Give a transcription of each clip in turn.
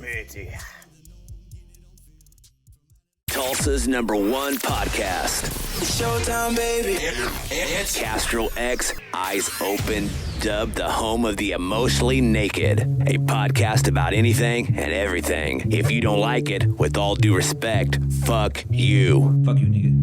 Pretty. Tulsa's #1 podcast. Showtime, baby. It's Castro X, Eyes Open, dubbed the home of the emotionally naked. A podcast about anything and everything. If you don't like it, with all due respect, fuck you. Fuck you, nigga.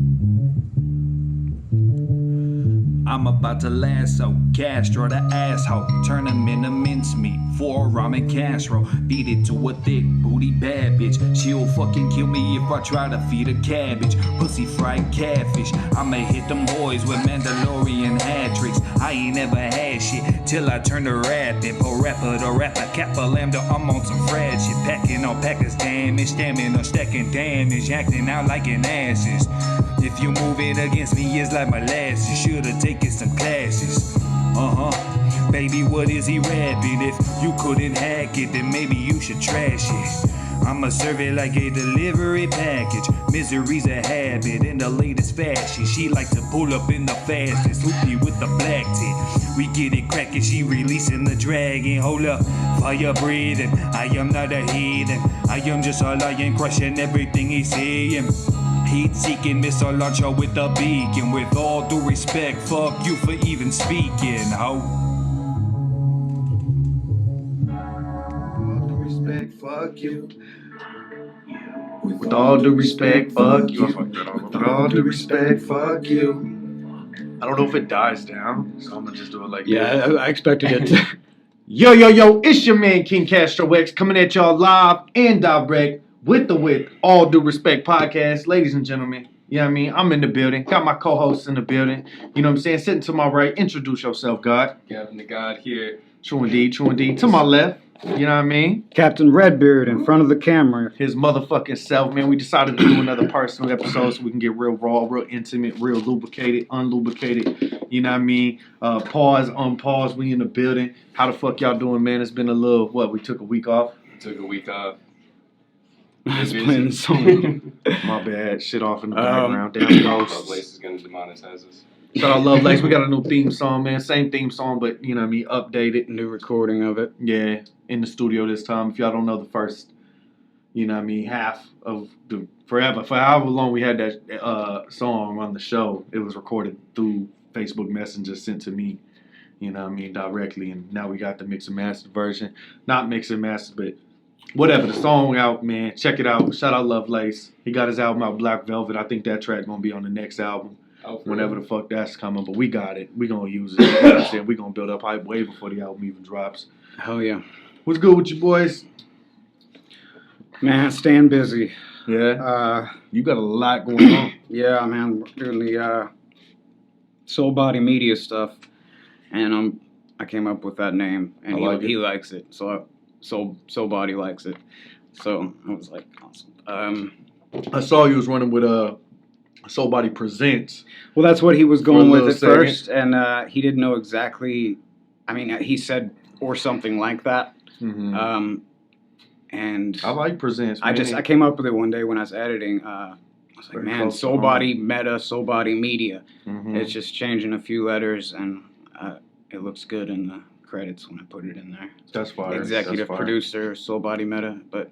I'm about to lasso Castro the asshole. Turn him into mincemeat for a ramen casserole. Beat it to a thick booty bad bitch. She'll fucking kill me if I try to feed her cabbage. Pussy fried catfish. I'ma hit them boys with Mandalorian hat tricks. I ain't never had shit till I turn to rapping. Po rapper to rapper, kappa lambda. I'm on some frad shit. Packing on packers damage. Stamina stacking damage. Acting out like an asses. If you moving against me, it's like molasses. Should've taken some classes. Baby, what is he rapping? If you couldn't hack it, then maybe you should trash it. I'ma serve it like a delivery package. Misery's a habit in the latest fashion. She like to pull up in the fastest. Hoopy with the black tip. We get it crackin', she releasing the dragon. Hold up, fire breathing. I am not a heathen. I am just a lion crushing everything he's saying. Heat-seeking missile launcher with a beacon. With all due respect, fuck you for even speaking, ho. All due respect, fuck you. With all due respect, fuck you. With all due respect, fuck you. I don't know if it dies down, so I'm gonna just do it like Yeah, this. I expected it to. Yo, it's your man King Castro X coming at y'all live and direct with the With All Due Respect podcast. Ladies and gentlemen, you know what I mean? I'm in the building. Got my co-hosts in the building. You know what I'm saying? Sitting to my right, introduce yourself, God. Gavin the God here. True indeed. To my left, you know what I mean? Captain Redbeard in front of the camera. His motherfucking self, man. We decided to do another personal episode so we can get real raw, real intimate, real lubricated, unlubricated. You know what I mean? Pause, unpause. We in the building. How the fuck y'all doing, man? It's been a little, we took a week off? Took a week off. I was playing the song. My bad. Shit off in the background. Damn Love ghosts. Lace is going to demonetize us. Shout out Love Lace. We got a new theme song, man. Same theme song, but, you know what I mean, updated. New recording of it. Yeah, in the studio this time. If y'all don't know the first, you know what I mean, half of the for however long we had that song on the show, it was recorded through Facebook Messenger sent to me, you know what I mean, directly. And now we got the mix and master version. Not mix and master, but whatever. The song out, man. Check it out. Shout out Love Lace. He got his album out, Black Velvet. I think that track gonna be on the next album. Whenever the fuck that's coming, but we got it. We gonna use it. You know what I'm saying? We gonna build up hype way before the album even drops. Hell yeah. What's good with you boys? Man, staying busy. Yeah. You got a lot going on. Yeah, man. We're doing the Soulbody Media stuff. And I came up with that name. And he likes it. So Soulbody likes it. So I was like, awesome. I saw you was running with Soulbody Presents. Well, that's what he was going with at second. first. And he didn't know exactly. I mean, he said, or something like that. Mm-hmm. And I like Presents. Man. I came up with it one day when I was editing. I was like, man, Soulbody Meta, Soulbody Media. Mm-hmm. It's just changing a few letters, and it looks good in the credits when I put it in there. That's fire. Executive producer, Soulbody Meta, but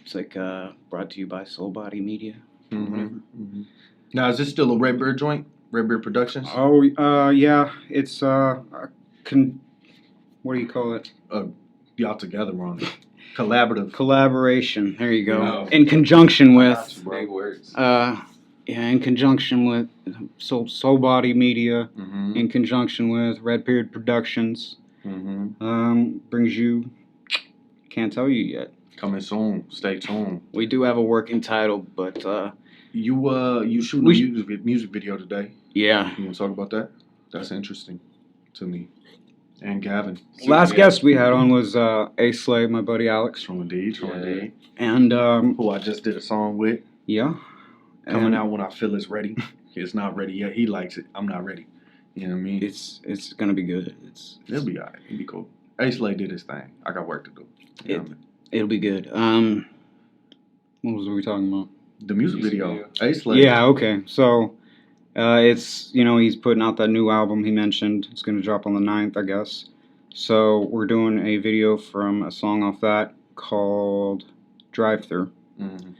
it's like brought to you by Soulbody Media. Mm-hmm. Mm-hmm. Now, is this still a Redbeard joint? Redbeard Productions? Oh, yeah. It's what do you call it? Y'all together on it. Collaborative. Collaboration. There you go. No. In conjunction with. Big words. In conjunction with Soulbody Media, Mm-hmm. in conjunction with Redbeard Productions, brings you. Can't tell you yet. Coming soon. Stay tuned. We do have a working title, but you shooting a music video today. yeah. You want to talk about that? That's interesting to me. And Gavin. Last guest we had on was A-Slay, my buddy Alex, True indeed. and Who I just did a song with. yeah, Coming and out when I feel it's ready. It's not ready yet. He likes it. I'm not ready. You know what I mean? It's gonna be good. It'll be alright. It'll be cool. A-Slay did his thing. I got work to do. You know what I mean? It'll be good. What was we talking about? The music video. video. A-Slay. Yeah, okay. So it's, he's putting out that new album he mentioned. It's going to drop on the 9th, I guess. So we're doing a video from a song off that. called Drive Through. Mm-hmm.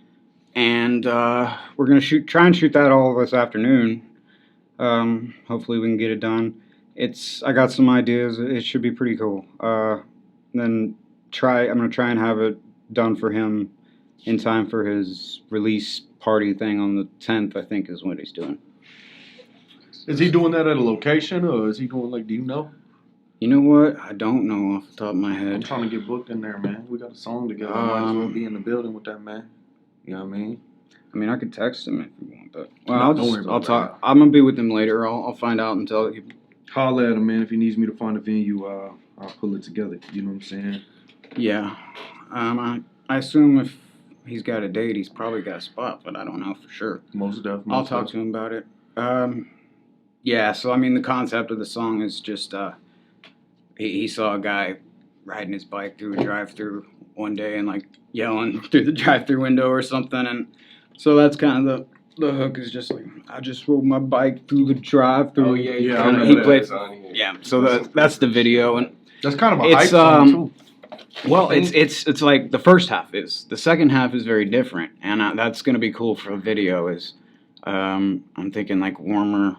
And we're going to try and shoot that all this afternoon. Hopefully we can get it done. I got some ideas. It should be pretty cool. Then I'm going to try and have it done for him in time for his release party thing on the 10th, I think is what he's doing. Is he doing that at a location, or is he going, do you know? You know what? I don't know off the top of my I'm head. trying to get booked in there, man. We got a song together. I might as well be in the building with that, man. You know what I mean? I mean, I could text him if you want, but I'll talk. I'm gonna be with him later. I'll find out and tell you. Holler at him, man. If he needs me to find a venue, I'll pull it together. You know what I'm saying? Yeah. I assume if he's got a date, he's probably got a spot, but I don't know for sure. Most definitely. I'll talk to him about it. Yeah. So I mean, the concept of the song is just he saw a guy riding his bike through a drive-through one day and like yelling through the drive-through window or something, and so that's kind of the hook is just like, I just rode my bike through the drive-through. Oh yeah, Yeah, I remember he that. played. It's on here. Yeah, so that's the video, and That's kind of a It's, hype song, too. well, it's like the first half is. The second half is very different, and that's gonna be cool for a video. I'm thinking like warmer.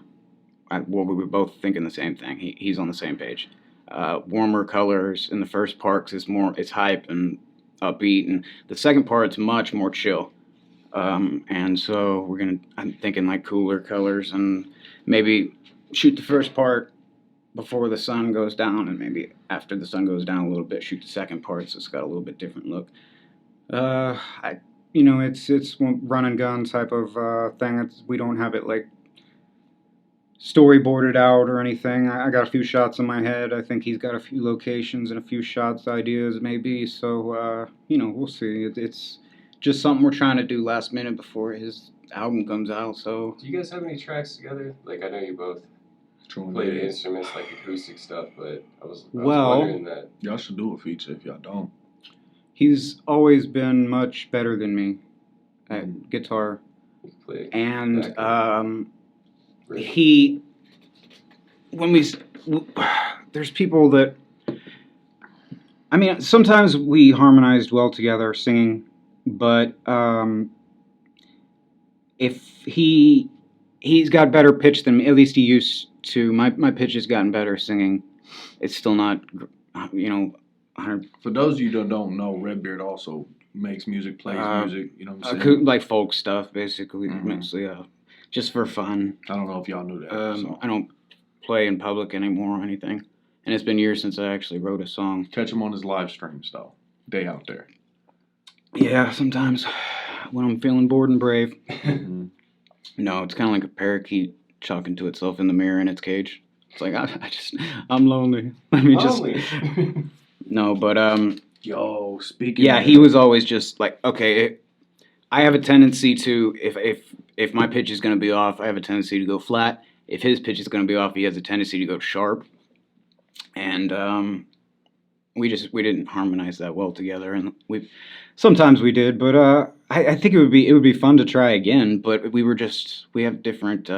Well, we were both thinking the same thing. He's on the same page. Warmer colors in the first part 'cause it's hype and upbeat, and the second part's much more chill. And so I'm thinking like cooler colors, and maybe shoot the first part before the sun goes down, and maybe after the sun goes down a little bit, shoot the second part so it's got a little bit different look. It's run and gun type of thing. We don't have it like storyboarded out or anything. I got a few shots in my head. I think he's got a few locations and a few shots ideas maybe. So we'll see. It's just something we're trying to do last minute before his album comes out. So Do you guys have any tracks together? Like I know you both True play the indeed. instruments, like acoustic stuff, but I was Well- wondering that. Y'all should do a feature if y'all don't. he's always been much better than me at guitar, You could play and rhythm. there's people that, I mean, sometimes we harmonized well together singing, but if he's got better pitch than me, at least he used to. My pitch has gotten better singing. It's still not, 100. For those of you that don't know, Redbeard also makes music, plays music. You know what I'm saying? Like folk stuff, basically, Mhm. mostly, just for fun. I don't know if y'all knew that. so. I don't play in public anymore or anything, and it's been years since I actually wrote a song. Catch him on his live streams, though. They out there. Yeah, sometimes when I'm feeling bored and brave. Mhm. No, it's kind of like a parakeet talking to itself in the mirror in its cage. It's like I'm lonely. Let me just. No, but Yo, speaking. yeah, of he was always just like, okay, I have a tendency to if my pitch is gonna be off, I have a tendency to go flat. If his pitch is gonna be off, he has a tendency to go sharp. And we didn't harmonize that well together, and sometimes we did, but I think it would be fun to try again. But we have different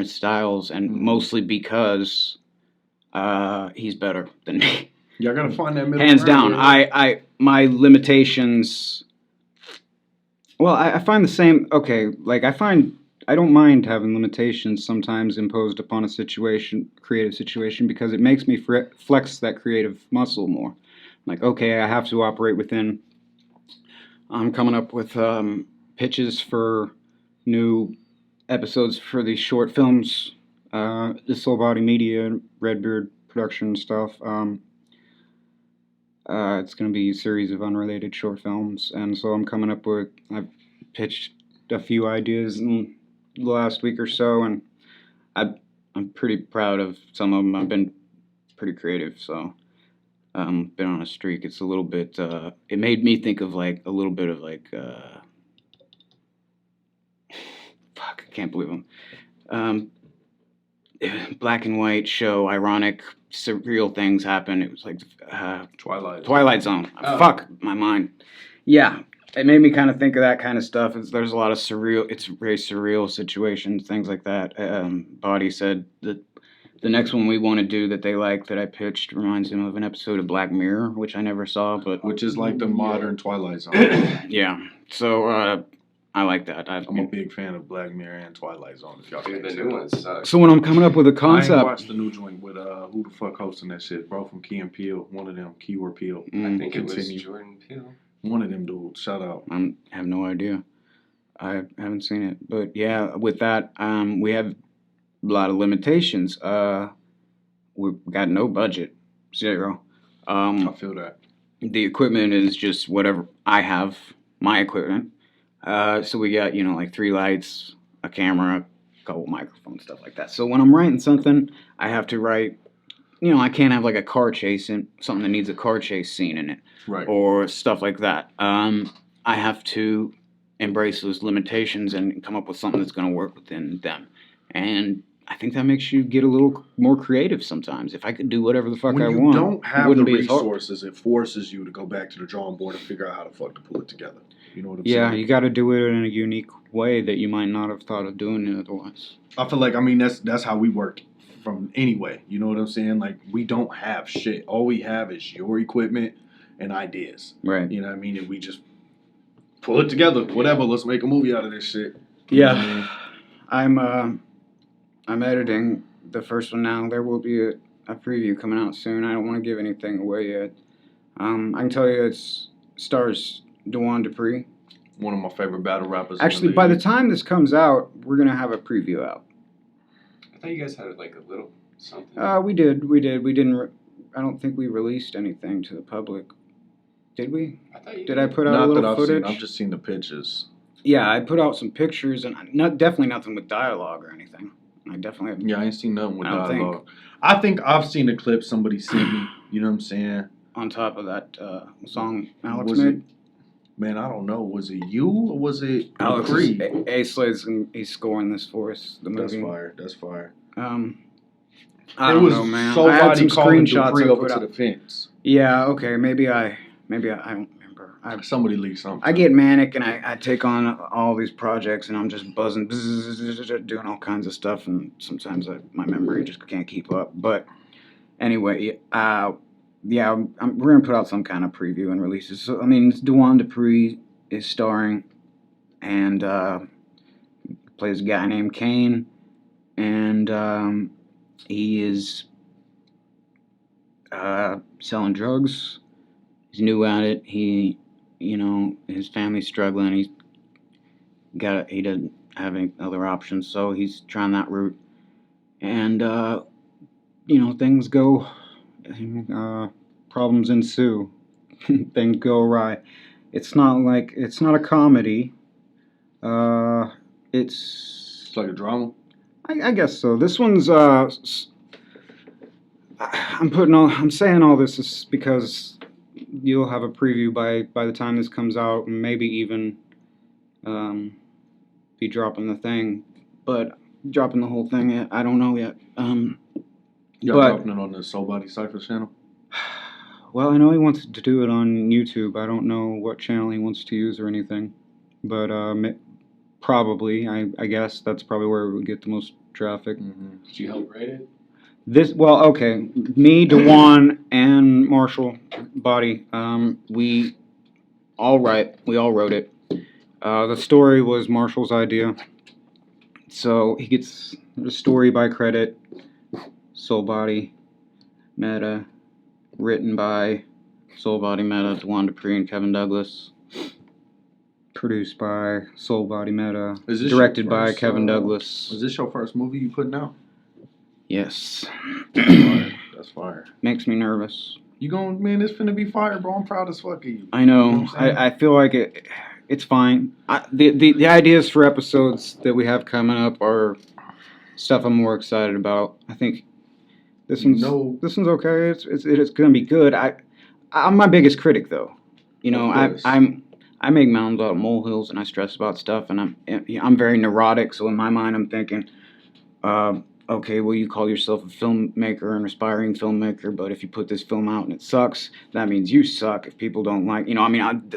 styles, and mostly because he's better than me. Y'all gotta find that middle Hands ground, down. man. My limitations. Well, I find the same. Okay, like I don't mind having limitations sometimes imposed upon a creative situation, because it makes me flex that creative muscle more. Like, okay, I have to operate within. I'm coming up with pitches for new episodes for these short films, the Soulbody Media, Redbeard production stuff. It's going to be a series of unrelated short films, and so I've pitched a few ideas in the last week or so, and I'm pretty proud of some of them. I've been pretty creative, so been on a streak. It's a little bit, it made me think of like a little bit of like, fuck, I can't believe them. Black and white show, ironic, surreal things happen. It was like Twilight Zone. Oh. Fuck my mind. Yeah, it made me kind of think of that kind of stuff. There's a lot of surreal. It's very surreal situations, things like that. Body said that The next one we want to do that they like that I pitched reminds them of an episode of Black Mirror, which I never saw, but Which is like the modern Twilight Zone. yeah. So I like that. I'm a big fan of Black Mirror and Twilight Zone. If y'all Dude, the can't new tell. one sucks. So when I'm coming up with a I ain't concept, watched the new joint with who the fuck hosting that shit, bro, from Key and Peele. One of them, Key or Peele. I think it was Continue. Jordan Peele. One of them dudes. Shout out. I have no idea. I haven't seen it, but yeah, with that, we have a lot of limitations. We've got no budget, 0. I feel that. The equipment is just whatever I have, my equipment. So we got, like 3 lights, a camera, a couple microphones, stuff like that. So when I'm writing something, I have to write, I can't have like a car chase in something that needs a car chase scene in it, Right. or stuff like that. I have to embrace those limitations and come up with something that's going to work within them. And I think that makes you get a little more creative sometimes. If I could do whatever the fuck When I you want, don't it have the wouldn't be as hard. resources, it forces you to go back to the drawing board and figure out how the fuck to pull it together. You know what I'm Yeah, saying? you got to do it in a unique way that you might not have thought of doing it otherwise. I feel like, that's how we work from anyway. You know what I'm saying? Like, we don't have shit. All we have is your equipment and ideas. Right. You know what I mean? And we just pull it together. Whatever. Let's make a movie out of this shit. You know what I mean? I'm editing the first one now. There will be a preview coming out soon. I don't want to give anything away yet. I can tell you it stars DeJuan Dupri. One of my favorite battle rappers. Actually, by the time this comes out, we're going to have a preview out. I thought you guys had like a little something. We did. We didn't. I don't think we released anything to the public. Did we? I thought you Did I put out a Not little that I've footage? seen. I've just seen the pictures. Yeah, I put out some pictures, and definitely nothing with dialogue or anything. I definitely have. Yeah, I ain't seen nothing with I don't think. dialogue. I think I've seen a clip somebody sent me. You know what I'm saying? On top of that song Alex Was made. it? Man, I don't know. Was it you or was it Alex Creed? A-Slade's he's scoring this for us. The That's movie. fire. That's fire. I It don't was know, man. I had somebody some calling screenshots Dupri I over put to out. the fence. Yeah, okay. Maybe I don't remember. Somebody leaked something. I get manic and I take on all these projects and I'm just buzzing, doing all kinds of stuff, and sometimes my memory just can't keep up. But anyway, yeah, we're gonna put out some kind of preview and releases. So DeJuan Dupri is starring and plays a guy named Kane, and he is selling drugs. He's new at it. His family's struggling. He doesn't have any other options, so he's trying that route. And things go. Problems ensue. Things go awry. It's not a comedy. It's like a drama. I guess so. This one's I'm saying all this is because you'll have a preview by the time this comes out, and maybe even be dropping the thing, but dropping the whole thing, I don't know yet. Y'all but- dropping it on the Soulbody Cypher channel? Well, I know he wants to do it on YouTube. I don't know what channel he wants to use or anything, but probably, I guess that's probably where we would get the most traffic. Mm-hmm. Did you help write it? Okay, me, DeJuan, and Marshall Body, we all wrote it. The story was Marshall's idea, so he gets the story by credit. Soulbody Meta, written by Soulbody Meta, DeJuan Dupri, and Kevin Douglas. Produced by Soulbody Meta, Is this directed your by first, Kevin Douglas. Was this your first movie you putting out? Yes. That's fire. That's fire. Makes me nervous. You going, man, it's finna be fire, bro. I'm proud as fuck of you. I know. You know what I'm saying? I feel like it's fine. The ideas for episodes that we have coming up are stuff I'm more excited about. I think this one's okay. It's gonna be good. I'm my biggest critic though. I make mountains out of molehills, and I stress about stuff, and I'm very neurotic. So in my mind, I'm thinking, okay, well, you call yourself a filmmaker, an aspiring filmmaker, but if you put this film out and it sucks, that means you suck. If people don't like,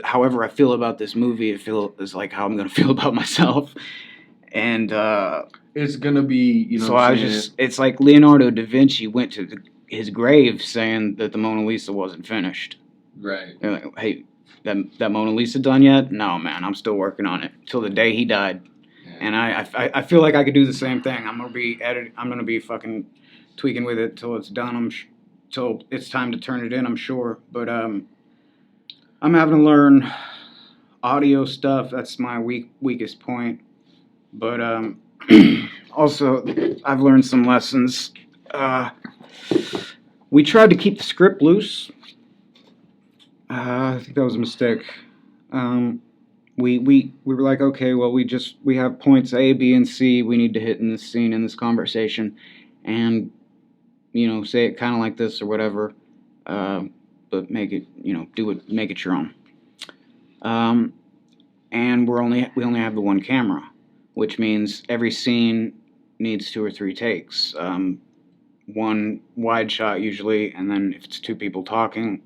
however I feel about this movie, is like how I'm going to feel about myself. And It's gonna be, you know. so what I I'm was saying? just, it's like Leonardo da Vinci went to his grave saying that the Mona Lisa wasn't finished. Right. They're like, hey, that Mona Lisa done yet? No, man, I'm still working on it till the day he died. Yeah. And I feel like I could do the same thing. I'm gonna be fucking tweaking with it till it's done. Till it's time to turn it in. I'm sure, but I'm having to learn audio stuff. That's my weakest point. But also, I've learned some lessons. We tried to keep the script loose. I think that was a mistake. We were like, okay, well, we have points A, B, and C we need to hit in this scene, in this conversation, and, you know, say it kind of like this or whatever, but make it, you know, make it your own. And we only have the one camera, which means every scene needs 2 or 3 takes. One wide shot usually, and then if it's 2 people talking,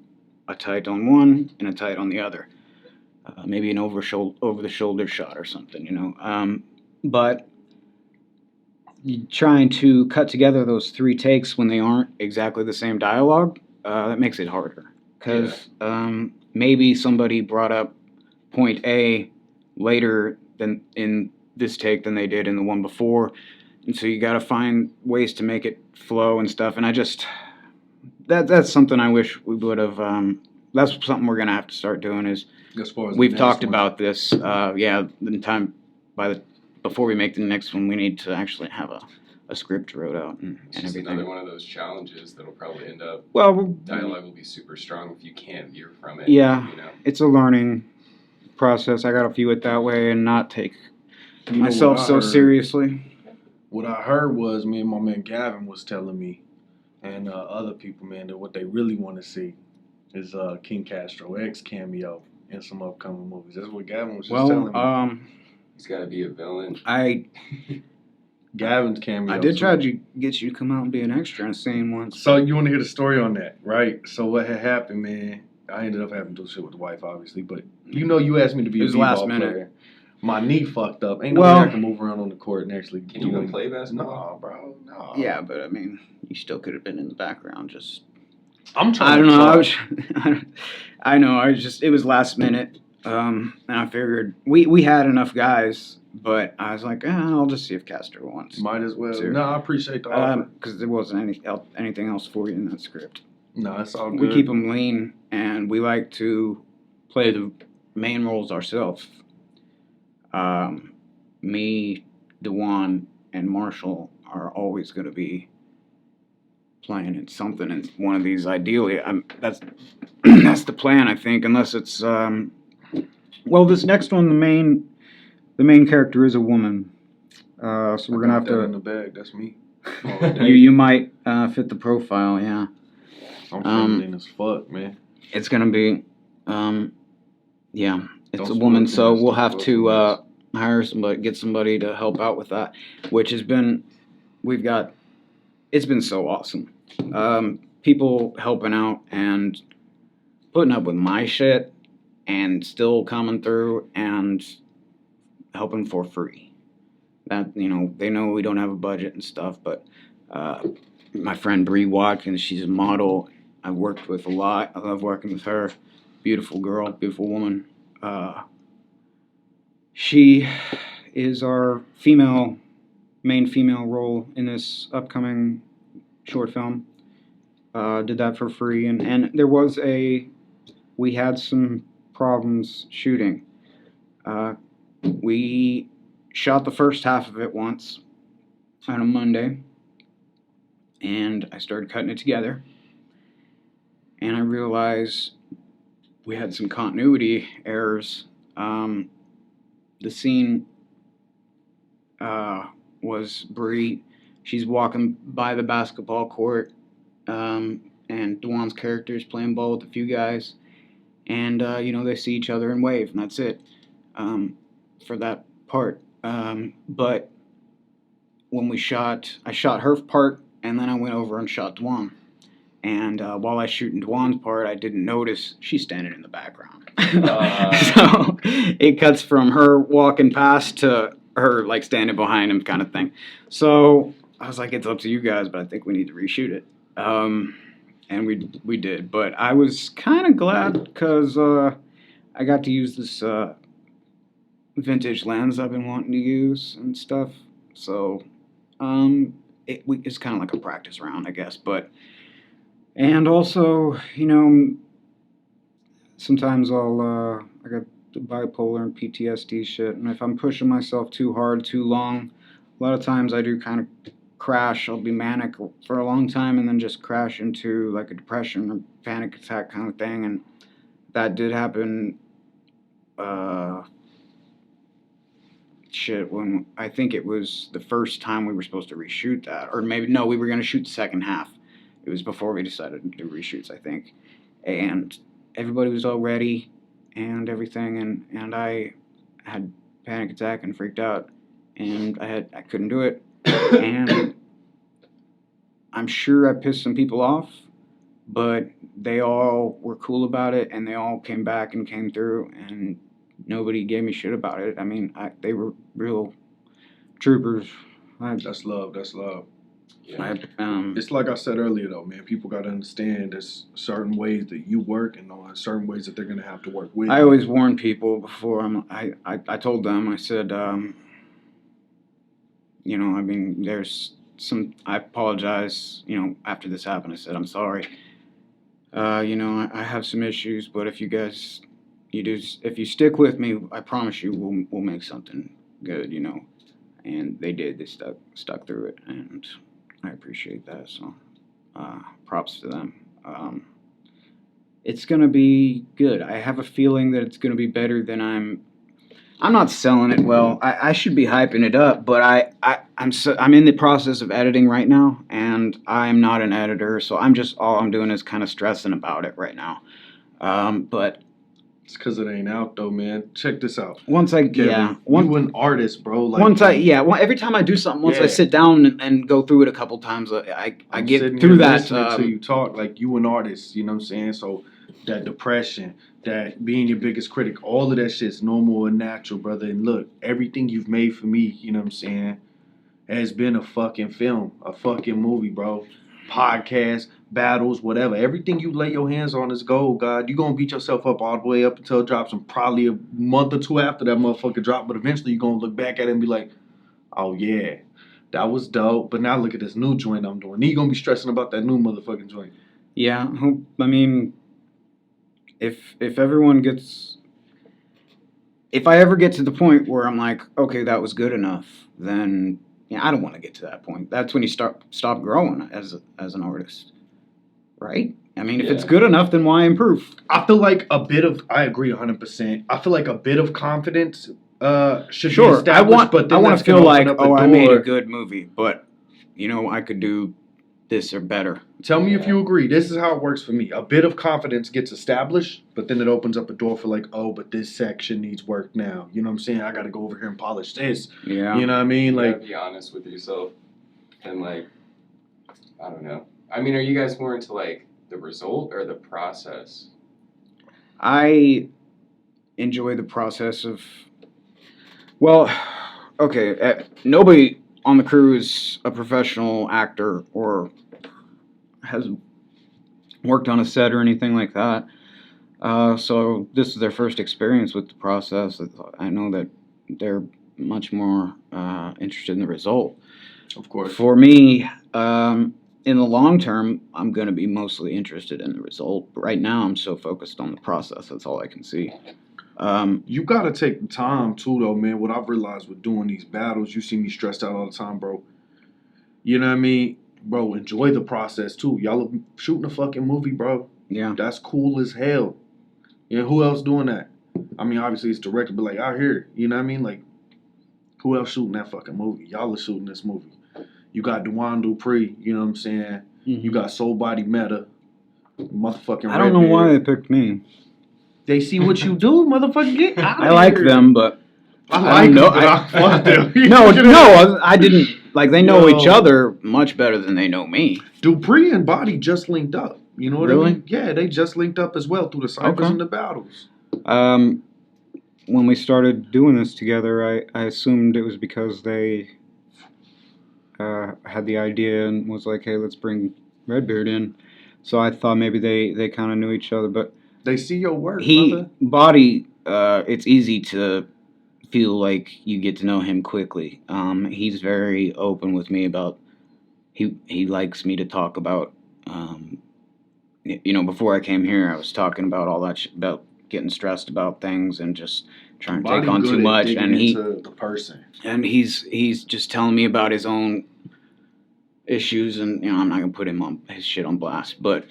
a tight on one and a tight on the other. Maybe an over the shoulder shot or something, you know. But trying to cut together those 3 takes when they aren't exactly the same dialogue, that makes it harder. Because maybe somebody brought up point A later than in this take than they did in the one before. And so you got to find ways to make it flow and stuff. And I just, that's something I wish we would have, that's something we're going to have to start doing is, As far as the we've next talked one. about this, before we make the next one, we need to actually have a script wrote out and It's just everything. another one of those challenges that'll probably end up. Well, Dialogue will be super strong if you can't veer from it. Yeah. You know. it's a learning process. I got to view it that way and not take You know myself what I so heard? seriously. What I heard was me and my man Gavin was telling me, and other people, man, that what they really want to see is King Castro X cameo in some upcoming movies. That's what Gavin was just telling me. He's got to be a villain. Gavin's cameo. I did try to get you to come out and be an extra in a scene once. So you want to hear the story on that, right? So what had happened, man? I ended up having to do shit with the wife, obviously, but you know, you asked me to be It a was b-ball last minute. player. My knee fucked up. Ain't no Well- way I can move around on the court and actually Can do you even anything. play basketball? No, bro, no. Yeah, but I mean, you still could have been in the background. Just I'm trying. I don't to know. talk. I know. It was last minute, and I figured we had enough guys, but I was like, I'll just see if Castro wants. Might as well. Sure. No, I appreciate the offer. Because there wasn't anything else for you in that script. No, it's all good. We keep them lean, and we like to play the main roles ourselves. Me, Dewan, and Marshall are always going to be playing in something in one of these. Ideally, that's that's the plan, I think. Unless it's well, this next one, the main character is a woman. So we're gonna have that in to. the bag. That's me. You might fit the profile, yeah. I'm feminine as fuck, man. It's gonna be, yeah, it's Don't a woman, spoil so things, we'll don't have spoil to hire somebody, get somebody to help out with that, which has been, it's been so awesome. People helping out and putting up with my shit and still coming through and helping for free. That, you know, they know we don't have a budget and stuff, but my friend Bree Watkins, she's a model I've worked with a lot. I love working with her. Beautiful girl, beautiful woman. She is our main female role in this upcoming short film. Did that for free, and we had some problems shooting. We shot the first half of it once on a Monday, and I started cutting it together, and I realized we had some continuity errors. The scene was Bree. She's walking by the basketball court, and Dwan's character is playing ball with a few guys, and they see each other and wave, and that's it for that part. But when I shot her part, and then I went over and shot Dwan. And while I was shooting Dwan's part, I didn't notice she's standing in the background. So it cuts from her walking past to her like standing behind him kind of thing. So I was like, it's up to you guys, but I think we need to reshoot it. And we did, but I was kind of glad because I got to use this vintage lens I've been wanting to use and stuff. So it's kind of like a practice round, I guess. And also, you know, sometimes I got the bipolar and PTSD shit, and if I'm pushing myself too hard, too long, a lot of times I do kind of crash. I'll be manic for a long time and then just crash into like a depression or panic attack kind of thing, and that did happen when I think it was the first time we were supposed to reshoot that, or maybe no, we were going to shoot the second half. It was before we decided to do reshoots, I think, and everybody was all ready and everything, and I had panic attack and freaked out, and I couldn't do it, and I'm sure I pissed some people off, but they all were cool about it, and they all came back and came through, and nobody gave me shit about it. I mean, they were real troopers. That's love. That's love. Yeah. It's like I said earlier, though, man. People got to understand there's certain ways that you work and certain ways that they're going to have to work with. I always warn people before I told them, I said, you know, I mean, I apologize, you know, after this happened. I said, I'm sorry. You know, I have some issues, but if you guys, if you stick with me, I promise you we'll make something good, you know. And they did. They stuck through it, and I appreciate that. So, props to them. It's gonna be good. I have a feeling that it's gonna be better than I'm not selling it well. I should be hyping it up, but I'm in the process of editing right now, and I'm not an editor, so all I'm doing is kind of stressing about it right now. But it's because it ain't out though, man. Check this out. You an artist, bro. Like, every time I do something, I sit down and go through it a couple times, I get through that. Until you talk, like you an artist, you know what I'm saying? So that depression, that being your biggest critic, all of that shit's normal and natural, brother. And look, everything you've made for me, you know what I'm saying, has been a fucking film, a fucking movie, bro. Podcast, battles, whatever. Everything you lay your hands on is gold, God. You're going to beat yourself up all the way up until it drops, and probably a month or two after that motherfucker drop, but eventually you're going to look back at it and be like, oh yeah, that was dope, but now look at this new joint I'm doing. You're going to be stressing about that new motherfucking joint. Yeah, I mean, if everyone gets... If I ever get to the point where I'm like, okay, that was good enough, then... I don't want to get to that point. That's when you stop growing as an artist, right? I mean, if it's good enough, then why improve? I feel like I agree 100%. I feel like a bit of confidence should be established. I want to feel like, I made a good movie, but, you know, I could do this or better. Tell me if you agree. This is how it works for me. A bit of confidence gets established, but then it opens up a door for like, oh, but this section needs work now. You know what I'm saying? I got to go over here and polish this. Yeah. You know what I mean? Like, be honest with yourself. And like, I don't know. I mean, are you guys more into like the result or the process? I enjoy the process of, well, okay, nobody on the crew is a professional actor or has worked on a set or anything like that. So this is their first experience with the process. I know that they're much more interested in the result. Of course. For me, in the long term, I'm going to be mostly interested in the result. But right now, I'm so focused on the process. That's all I can see. You got to take the time, too, though, man. What I've realized with doing these battles, you see me stressed out all the time, bro. You know what I mean? Bro, enjoy the process, too. Y'all are shooting a fucking movie, bro. Yeah. That's cool as hell. Yeah, who else doing that? I mean, obviously, it's directed, but, like, out here, you know what I mean? Like, who else shooting that fucking movie? Y'all are shooting this movie. You got DEM and Dupri, you know what I'm saying? Mm-hmm. You got Soulbody Meta, motherfucking I don't know why they picked me. They see what you do, motherfucker. Get out I like them, but I like them, but I fuck them. No, I didn't. Like, they know each other much better than they know me. Dupri and Body just linked up. You know what really? I mean? Yeah, they just linked up as well through the ciphers and the battles. when we started doing this together, I assumed it was because they had the idea and was like, hey, let's bring Redbeard in. So I thought maybe they kind of knew each other, but They see your work, brother. Body, it's easy to feel like you get to know him quickly. He's very open with me about, he likes me to talk about, before I came here, I was talking about all that about getting stressed about things and just trying to take on too much, and the person. And he's just telling me about his own issues, and I'm not gonna put his shit on blast, but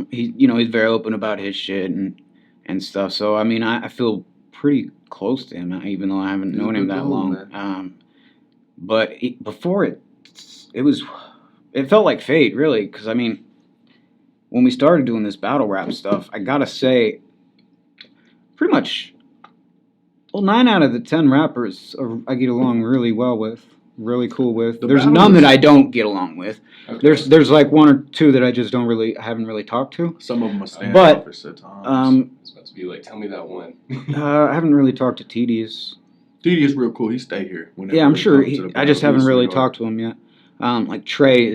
he's very open about his shit and stuff. So I mean, I feel pretty close to him, even though I haven't known him that long. But before it felt like fate, really, because I mean, when we started doing this battle rap stuff, I gotta say, pretty much, 9 out of the 10 rappers I get along really well with, really cool with. There's none that I don't get along with. Okay. There's like 1 or 2 that I haven't really talked to. Some of them are standoffers at times. It's about to be like, tell me that one. I haven't really talked to TD's. TD is real cool. He stay here. Yeah, I'm sure. I just haven't really talked to him yet. Like Trey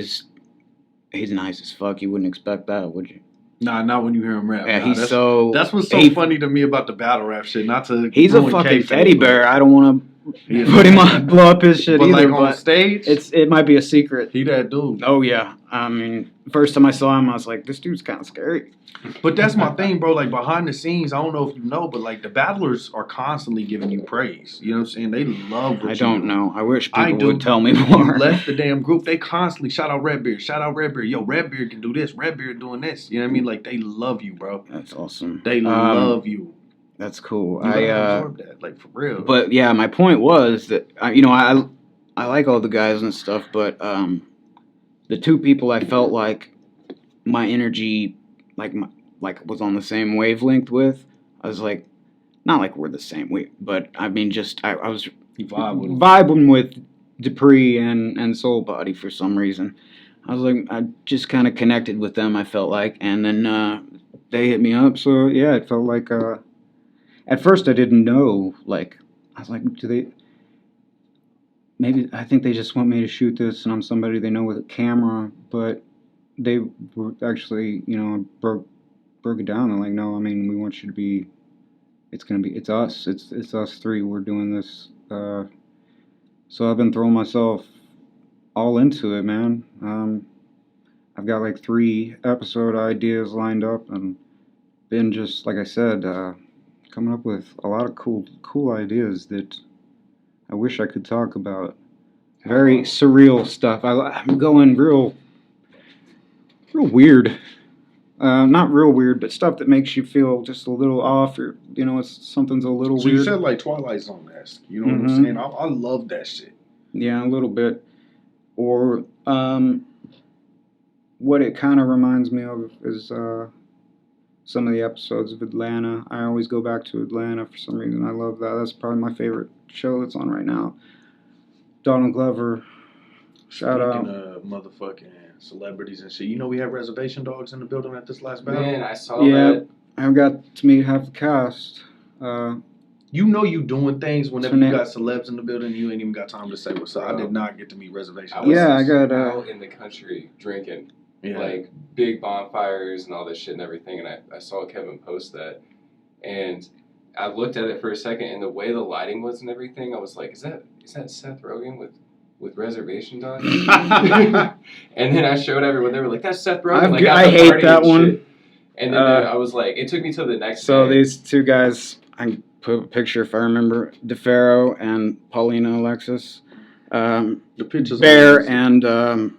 he's nice as fuck. You wouldn't expect that, would you? Nah, not when you hear him rap. Yeah, that's what's so funny to me about the battle rap shit. Not to he's a fucking teddy bear. I don't want to put him on, blow up his shit but either. Like on stage, it might be a secret. He that dude. Oh yeah. I mean, first time I saw him, I was like, this dude's kind of scary. But that's my thing, bro. Like behind the scenes, I don't know if you know, but like the battlers are constantly giving you praise. You know what I'm saying? They love what I don't know. I wish people would tell me more. You left the damn group. They constantly shout out Redbeard. Shout out Redbeard. Yo, Redbeard can do this. Redbeard doing this. You know what I mean? Like they love you, bro. That's awesome. They love you. That's cool. You absorb that, like for real. But yeah, my point was that I like all the guys and stuff, but the 2 people I felt like my energy like was on the same wavelength with, I was like, not like we're the same way, but I mean just I was vibing with Dupri and Soulbody for some reason. I was like, I just kind of connected with them, I felt like, and then they hit me up. So yeah, it felt like at first I didn't know, like I was like, maybe I think they just want me to shoot this and I'm somebody they know with a camera, but they were actually, broke it down. They're like, no, I mean, we want you to be, it's us. It's us 3. We're doing this. So I've been throwing myself all into it, man. I've got like 3 episode ideas lined up and been just, like I said, coming up with a lot of cool ideas that I wish I could talk about. Very surreal stuff. I'm going real weird. Not real weird, but stuff that makes you feel just a little off, or something's a little weird. So you said like Twilight Zone-esque. You know what I'm saying? I love that shit. Yeah, a little bit. Or what it kind of reminds me of is some of the episodes of Atlanta. I always go back to Atlanta for some reason. I love that. That's probably my favorite show that's on right now. Donald Glover. Shout out. Speaking of motherfucking celebrities and shit. We had reservation dogs in the building at this last battle. Man, I saw that. I got to meet half the cast. You doing things whenever you got celebs in the building, you ain't even got time to say what's up. I did not get to meet reservation dogs. I got out in the country drinking. Yeah. Like big bonfires and all this shit and everything, and I saw Kevin post that, and I looked at it for a second, and the way the lighting was and everything, I was like, is that Seth Rogen with Reservation Dogs? And then I showed everyone, they were like, that's Seth Rogen. I hate that one. Shit. And then I was like, it took me till the next day. So these 2 guys, I put a picture if I remember, DeFaro and Paulina Alexis, the pictures Bear and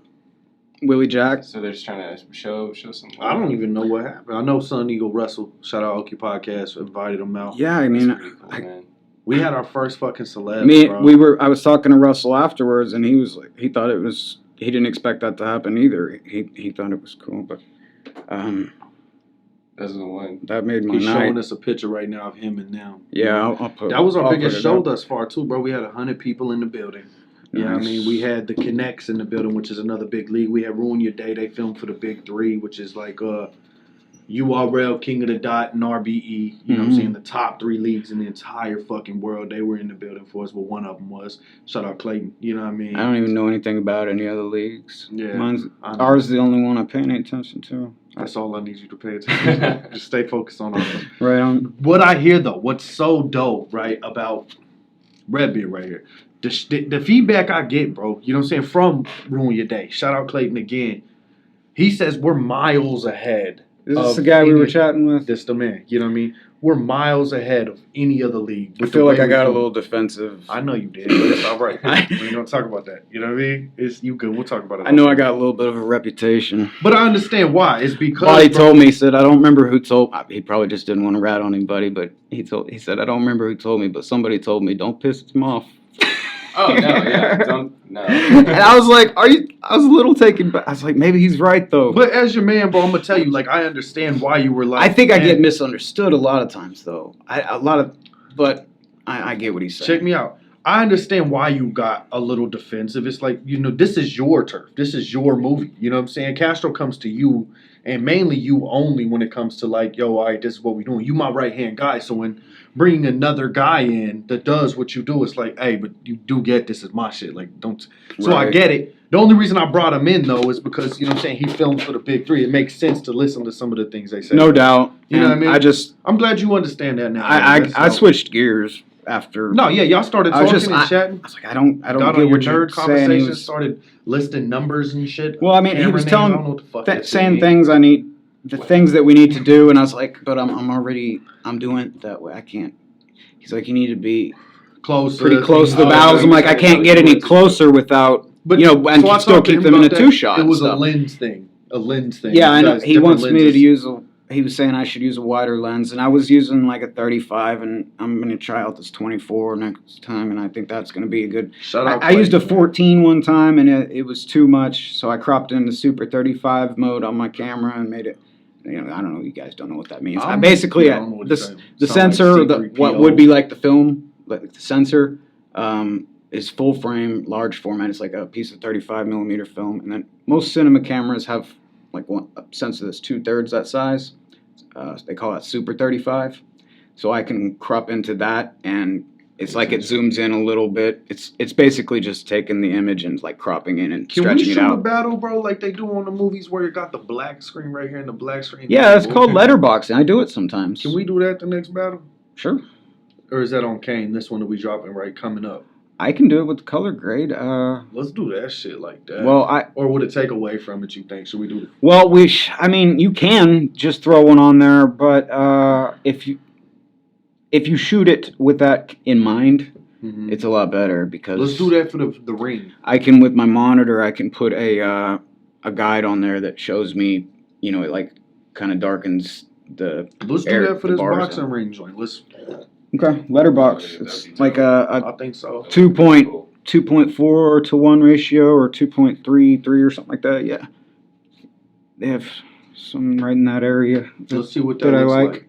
Willie Jack. So they're just trying to show some. I don't even know what happened. I know Sun Eagle Russell, shout out Oki Podcast, invited him out. Yeah, I mean, cool, we had our first fucking celeb. Bro. I was talking to Russell afterwards, and he was like, he thought it was, he didn't expect that to happen either. He thought it was cool, but that's the one that made my night. He's showing us a picture right now of him and them. Yeah, I'll put. That was our biggest show thus far too, bro. We had 100 people in the building. Nice. Yeah, I mean, we had the Connects in the building, which is another big league. We had Ruin Your Day. They filmed for the Big 3, which is like URL, King of the Dot, and RBE. You know what I'm saying? The top 3 leagues in the entire fucking world. They were in the building for us, but one of them was. Shout out Clayton. You know what I mean? I don't even know anything about any other leagues. Yeah. Ours is the only one I pay any attention to. That's all I need you to pay attention to. Just stay focused on ours. Right on. What I hear, though, what's so dope, right, about Redbeard right here, the feedback I get, bro, you know what I'm saying, from Ruin Your Day. Shout out Clayton again. He says we're miles ahead. Is this the guy we were chatting with? This the man. You know what I mean? We're miles ahead of any other league. I feel like I got a little defensive. I know you did, but it's all right. We ain't gonna talk about that. You know what I mean? It's you good. We'll talk about it. I know I got a little bit of a reputation. But I understand why. It's because Buddy told me, he said, I don't remember who told. He probably just didn't want to rat on anybody, but he said, I don't remember who told me, but somebody told me, don't piss him off. Oh, no, yeah. Don't, no. And I was like, I was a little taken back. I was like, maybe he's right, though. But as your man, bro, I'm going to tell you, like, I understand why you were like. I think I get misunderstood a lot of times, though. But I get what he's saying. Check me out. I understand why you got a little defensive. It's like, you know, this is your turf. This is your movie. You know what I'm saying? Castro comes to you, and mainly you only when it comes to, like, yo, all right, this is what we're doing. You my right-hand guy, so when bringing another guy in that does what you do, it's like, hey, but you do get this is my shit. Like, don't. So Right. I get it. The only reason I brought him in, though, is because, you know what I'm saying, he films for the Big Three. It makes sense to listen to some of the things they say. No doubt. You know what I mean? I'm glad you understand that now. I switched gears after. No, yeah, y'all started I was talking just- and chatting. I was like, I don't Got get on your what you're nerd saying. conversation, He was, started listing numbers and shit. well, I mean, he camera was names, I don't know telling, what the fuck that shit saying means. things I need, the things that we need to do, and I was like, but I'm doing it that way. I can't. He's like, you need to be Close, pretty close to the Oh, battles. yeah, I'm like, I yeah, can't yeah, get any yeah. closer without, But you know, and so I still talked to keep him them in a about that. 2-shot. It was and a stuff. lens thing. A lens thing. Yeah, I know. Because He different wants me to lenses. use he was saying I should use a wider lens, and I was using like a 35, and I'm going to try out this 24 next time, and I think that's going to be a good. Shout out I used a Clayton, 14 one time, and it was too much, so I cropped it into super 35 mode on my camera and made it. You know, I don't know. You guys don't know what that means. I basically, I don't know what you're saying. the Sound sensor, like what C3PO. would be like the film, like the sensor, is full frame, large format. It's like a piece of 35 millimeter film, and then most cinema cameras have like a sensor that's 2/3 that size. They call that super 35. So I can crop into that, and it's like it zooms in a little bit. It's basically just taking the image and like cropping in and Can we stretching it shoot a out. battle, bro, like they do on the movies where you got the black screen right here and the black screen? Yeah, it's called letterboxing. I do it sometimes. Can we do that the next battle? Sure. Or is that on Kane? This one that we dropping right coming up. I can do it with the color grade. Let's do that shit like that. Well, or would it take away from it? You think? Should we do it? Well, I mean, you can just throw one on there, but if you shoot it with that in mind, it's a lot better because Let's do that for the ring. I can, with my monitor, I can put a guide on there that shows me, you know, it like kind of darkens the. Let's do that for the this bars boxing out. ring joint. Let's. Okay, letterbox. It's like a I think so. 2.4 to 1 ratio or 2.33 or something like that. Yeah, they have some right in that area. Let's see what that I looks like. like.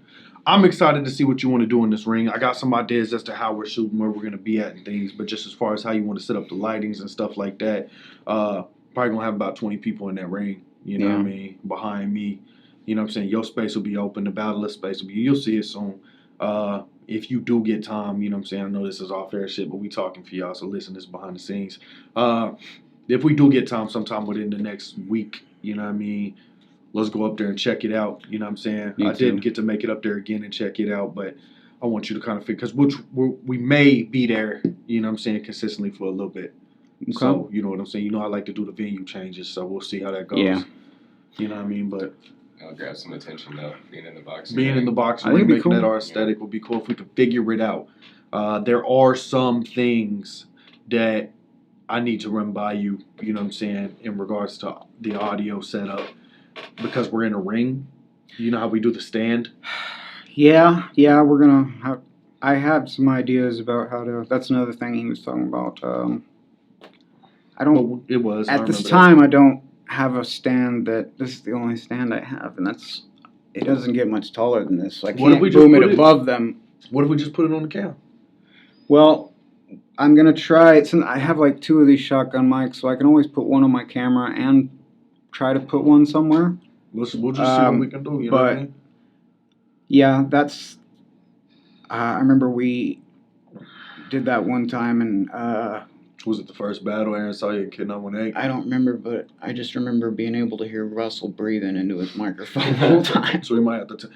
I'm excited to see what you want to do in this ring. I got some ideas as to how we're shooting, where we're going to be at and things, but just as far as how you want to set up the lightings and stuff like that, probably going to have about 20 people in that ring, you know what I mean, behind me. You know what I'm saying? Your space will be open. The battleless space will be, you'll see it soon. If you do get time, you know what I'm saying? I know this is off air shit, but we talking for y'all, so listen, this is behind the scenes. If we do get time sometime within the next week, you know what I mean? Let's go up there and check it out. You know what I'm saying? Me I too. didn't get to make it up there again and check it out, but I want you to kind of figure, because we may be there, you know what I'm saying, consistently for a little bit. Okay. So, you know what I'm saying? You know I like to do the venue changes, so we'll see how that goes. Yeah. You know what I mean? But I'll grab some attention though, being in the box. being in the box I ring, think it'd be making cool. that our aesthetic would be cool if we could figure it out. There are some things that I need to run by you, you know what I'm saying, in regards to the audio setup, because we're in a ring. You know how we do the stand? Yeah, we're gonna have. I have some ideas about how to. That's another thing he was talking about. I don't. Well, it was. I At this remember time, I don't have a stand that. This is the only stand I have, and that's. It doesn't get much taller than this, so I What if can't we just boom it put it- above them. that. What if we just put it on the cam? Well, I'm gonna try it. Since I have like 2 of these shotgun mics, so I can always put one on my camera and try to put one somewhere. We'll just see what we can do. You know what I mean? Yeah, that's. I remember we did that one time, and was it the first battle Aaron saw you kidnap with Egg? I don't remember, but I just remember being able to hear Russell breathing into his microphone the whole time. So we might have to.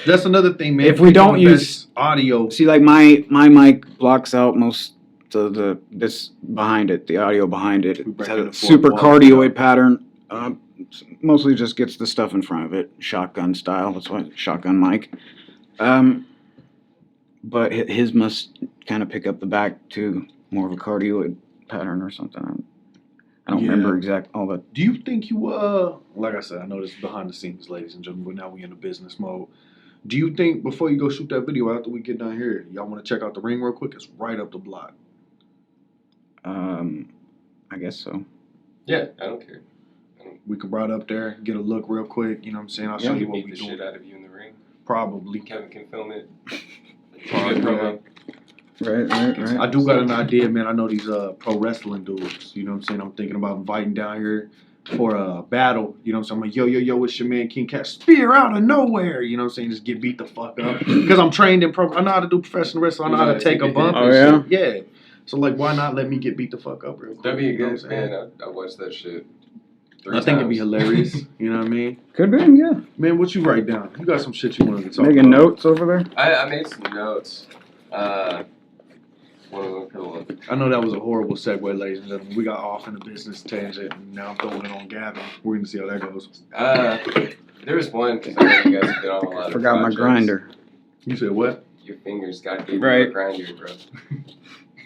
That's another thing, man. If we don't use audio, see, like my mic blocks out most of this behind it, the audio behind it. It has a super cardioid pattern. Mostly just gets the stuff in front of it, shotgun style. That's why shotgun mic. But his must kind of pick up the back too, more of a cardioid pattern or something. I don't remember all that. Do you think you like I said, I know this is behind the scenes, ladies and gentlemen, but now we in the business mode. Do you think before you go shoot that video after we get done here, y'all want to check out the ring real quick? It's right up the block. I guess so. Yeah, I don't care. We could ride up there, get a look real quick. You know what I'm saying? I'll show you what we beat the shit out of you in the ring. Probably. Kevin can film it. Right. I do got an idea, man. I know these pro wrestling dudes. You know what I'm saying? I'm thinking about inviting down here for a battle. You know what I'm saying? I'm like, yo, it's your man King Cat. Spear out of nowhere. You know what I'm saying? Just get beat the fuck up. Because I'm trained in pro. I know how to do professional wrestling. I know how to take a bump. Oh, yeah? Shit. Yeah. So, like, why not let me get beat the fuck up real quick? That'd be a good, man. I watched that shit. I think it'd be hilarious. You know what I mean? Could be, yeah. Man, what you write down? You got some shit you wanted to talk Making about. notes over there? I made some notes. One of them, I know that was a horrible segue, ladies and gentlemen. We got off in a business tangent, and now I'm throwing it on Gavin. We're going to see how that goes. There was one, because I know you guys have been on a lot of Forgot my grinder. You said what? Your fingers got gave you a grinder, bro.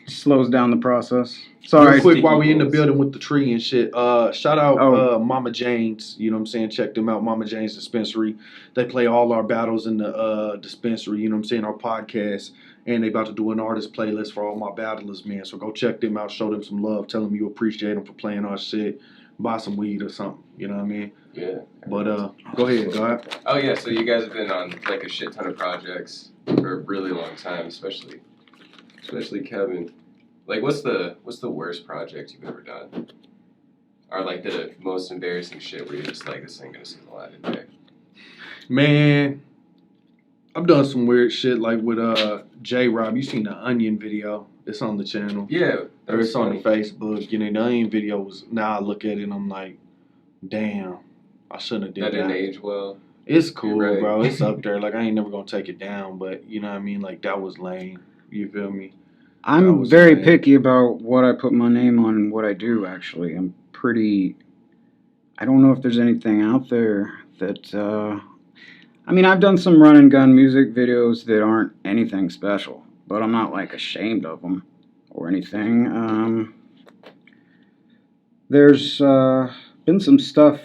Slows down the process. Sorry. Real quick, while we in the building with the tree and shit, shout out Mama Jane's. You know what I'm saying? Check them out, Mama Jane's Dispensary. They play all our battles in the dispensary, you know what I'm saying, our podcast. And they about to do an artist playlist for all my battlers, man. So go check them out, show them some love, tell them you appreciate them for playing our shit. Buy some weed or something, you know what I mean? Yeah. But go ahead, God. Oh yeah, so you guys have been on like a shit ton of projects for a really long time, especially Kevin. Like, what's the worst project you've ever done? Or like the most embarrassing shit where you're just like, this ain't gonna see the light of day? Man, I've done some weird shit like with J-Rob. You seen the Onion video? It's on the channel. Yeah. Or it's on Facebook. You know, the Onion video was, now I look at it and I'm like, damn, I shouldn't have did that. That didn't age well. It's cool, right, bro. It's up there. Like, I ain't never gonna take it down, but you know what I mean? Like, that was lame. You feel me? I'm very picky about what I put my name on and what I do, actually. I don't know if there's anything out there that, I mean, I've done some run and gun music videos that aren't anything special, but I'm not, like, ashamed of them or anything. There's been some stuff,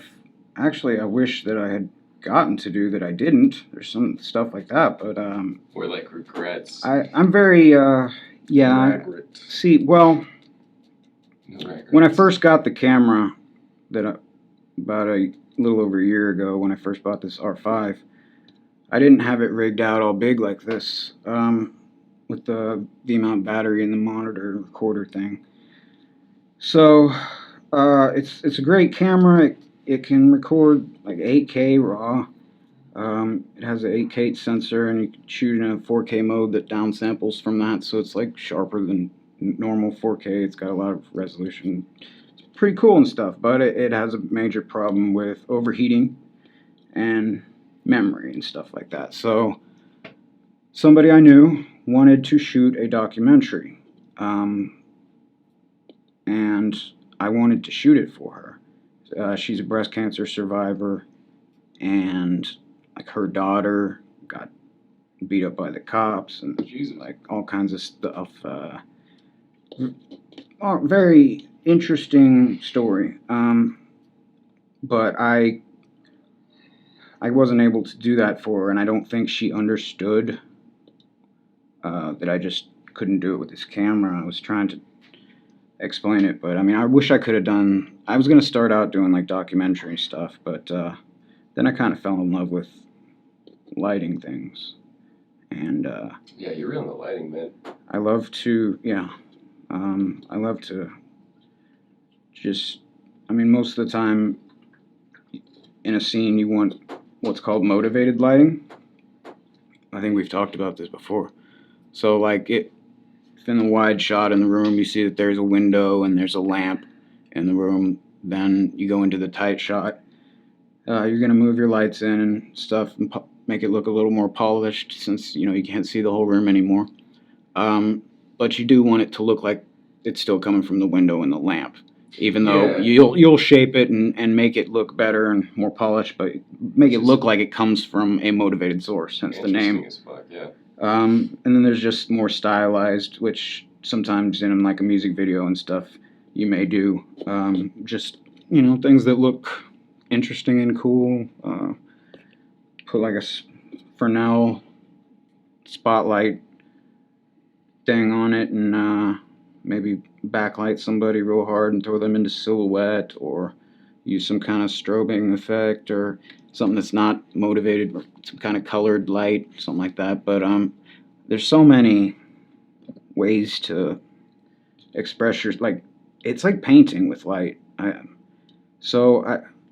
actually, I wish that I had gotten to do that I didn't. There's some stuff like that, but... or, like, regrets. I'm very, see, well, when I first got the camera, about a little over a year ago, when I first bought this R5, I didn't have it rigged out all big like this, with the amount of battery and the monitor recorder thing. So, it's a great camera. It can record like 8K RAW. It has an 8K sensor, and you can shoot in a 4K mode that downsamples from that, so it's like sharper than normal 4K. It's got a lot of resolution. It's pretty cool and stuff, but it has a major problem with overheating and memory and stuff like that. So somebody I knew wanted to shoot a documentary, and I wanted to shoot it for her. She's a breast cancer survivor, and like her daughter got beat up by the cops and like all kinds of stuff. Very interesting story. But I wasn't able to do that for her, and I don't think she understood that I just couldn't do it with this camera. I was trying to explain it, but I mean, I wish I could have done. I was going to start out doing like documentary stuff, but then I kind of fell in love with lighting things, and yeah, you're real in the lighting, man. I love to, I love to just, I mean, most of the time in a scene, you want what's called motivated lighting. I think we've talked about this before. So, like, if in the wide shot in the room, you see that there's a window and there's a lamp in the room, then you go into the tight shot. You're going to move your lights in and stuff and make it look a little more polished since, you can't see the whole room anymore. But you do want it to look like it's still coming from the window and the lamp. Even though you'll shape it and make it look better and more polished, but make it look like it comes from a motivated source, hence the name. As fuck, yeah. And then there's just more stylized, which sometimes in like a music video and stuff, you may do just things that look interesting and cool. Put like a Fresnel spotlight thing on it and maybe backlight somebody real hard and throw them into silhouette, or use some kind of strobing effect or something that's not motivated, or some kind of colored light, something like that. But there's so many ways to express your, like, it's like painting with light. So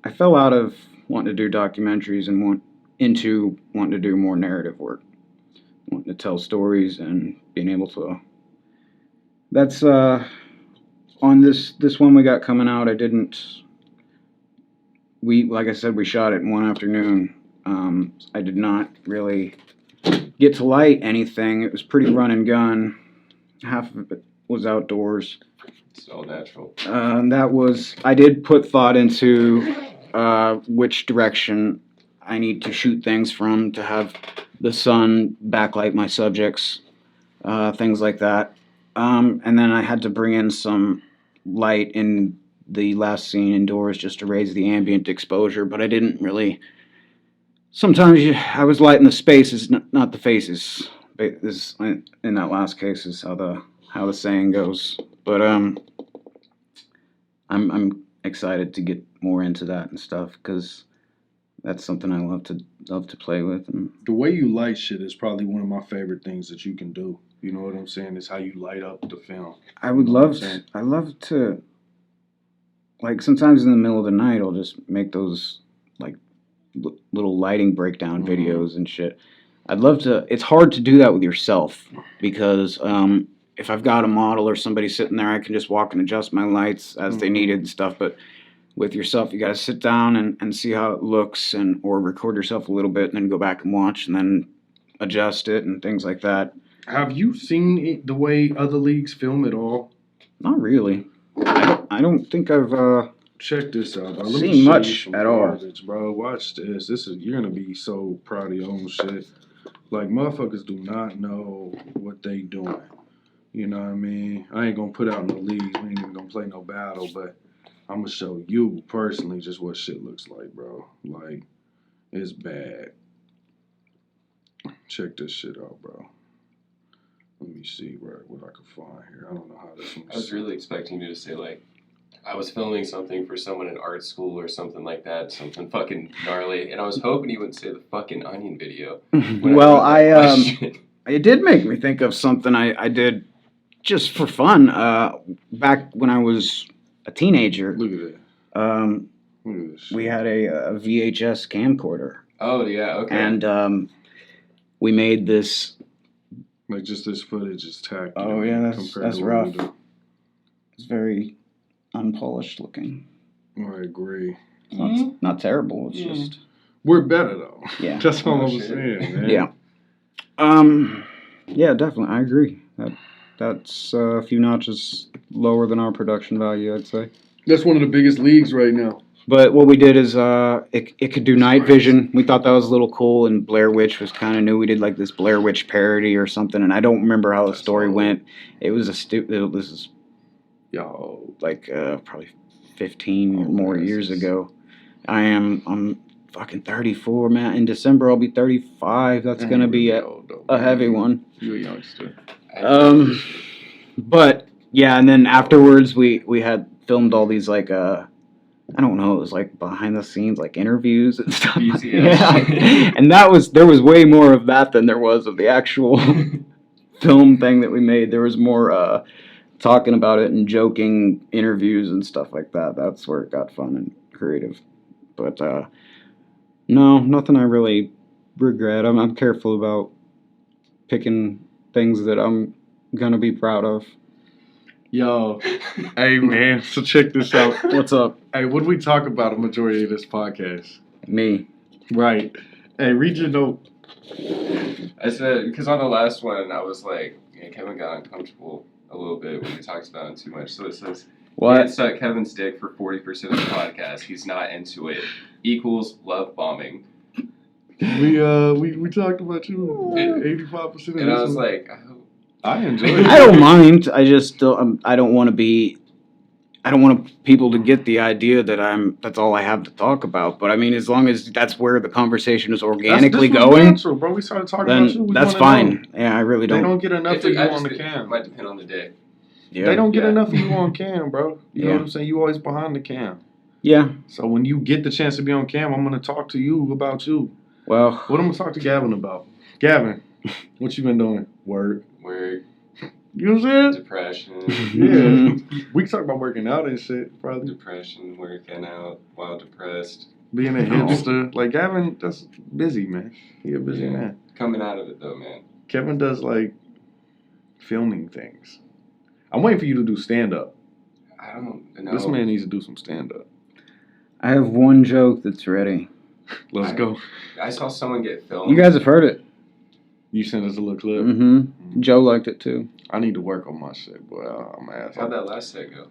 I fell out of wanting to do documentaries and wanting to do more narrative work, wanting to tell stories and being able to. That's on this one we got coming out. Like I said, we shot it in one afternoon. I did not really get to light anything. It was pretty run and gun. Half of it was outdoors. It's all natural. I did put thought into which direction I need to shoot things from to have the sun backlight my subjects, things like that. And then I had to bring in some light in the last scene indoors just to raise the ambient exposure, but I didn't really. Sometimes I was lighting the spaces, not the faces. This, in that last case, is how the saying goes. But I'm excited to get more into that and stuff, because that's something I love to play with. And the way you light shit is probably one of my favorite things that you can do. You know what I'm saying? It's how you light up the film. I love to, like, sometimes in the middle of the night, I'll just make those, like, little lighting breakdown videos and shit. I'd love to. It's hard to do that with yourself, because if I've got a model or somebody sitting there, I can just walk and adjust my lights as they needed and stuff. But with yourself, you got to sit down and see how it looks, or record yourself a little bit and then go back and watch and then adjust it and things like that. Have you seen the way other leagues film at all? Not really. I don't think I've check this out. Let seen much at all. Bro, watch this. You're gonna be so proud of your own shit. Like, motherfuckers do not know what they doing. You know what I mean? I ain't gonna put out no leagues. We ain't even gonna play no battle, but I'm gonna show you personally just what shit looks like, bro. Like, it's bad. Check this shit out, bro. Let me see what I can find here. I don't know how this one's. I was really expecting you to say, like, I was filming something for someone in art school or something like that, something fucking gnarly, and I was hoping you wouldn't say the fucking Onion video. Well, it did make me think of something I did just for fun back when I was a teenager. Look at that. Look at this. We had a VHS camcorder. Oh, yeah, okay. And we made this. Like, just this footage is tacky. Oh, yeah, that's rough. It's very unpolished looking. I agree. Not terrible. It's just. We're better, though. Yeah. That's all I'm saying, man. Yeah. Yeah, definitely. I agree. That's a few notches lower than our production value, I'd say. That's one of the biggest leagues right now. But what we did is it could do night vision. We thought that was a little cool, and Blair Witch was kind of new. We did like this Blair Witch parody or something, and I don't remember how the story went. It was this is like probably 15 or more years ago. I'm fucking 34, man. In December I'll be 35. That's gonna be a heavy one. You're a youngster. But yeah, and then afterwards we had filmed all these, like I don't know, it was like behind the scenes, like interviews and stuff. Yeah. And there was way more of that than there was of the actual film thing that we made. There was more talking about it and joking interviews and stuff like that. That's where it got fun and creative. But No, nothing I really regret. I'm careful about picking things that I'm gonna be proud of. Yo, hey man, so check this out. What's up? Hey, what do we talk about a majority of this podcast? Me. Right. Hey, read your note. I said, because on the last one, I was like, Kevin got uncomfortable a little bit when he talks about it too much. So it says, What? can't suck Kevin's dick for 40% of the podcast. He's not into it. Equals love bombing. We talked about you 85% of this. And I was like, I enjoy it. I don't mind. I just I don't want to be. I don't want people to get the idea that that's all I have to talk about. But I mean, as long as that's where the conversation is organically going, natural, bro. We started talking about you. That's fine. Yeah, I really don't. They don't get enough of you on the cam. It might depend on the day. Yeah. They don't get enough of you on cam, bro. You know Yeah. what I'm saying? You always behind the cam. Yeah. So when you get the chance to be on cam, I'm gonna talk to you about you. Well, What I'm gonna talk to Gavin about? Gavin, what you been doing? Work. You know what I'm saying? Depression. Yeah. We can talk about working out and shit, probably. Depression, working out while depressed. Being a hipster. Like, Gavin, that's busy, man. He a busy man. Coming out of it, though, man. Kevin does, like, filming things. I'm waiting for you to do stand-up. I don't know. This man needs to do some stand-up. I have one joke that's ready. Let's go. I saw someone get filmed. You guys have heard it. You sent us a little clip. Mm-hmm. Joe liked it too. I need to work on my shit, boy. I'm an asshole. How'd that last set go?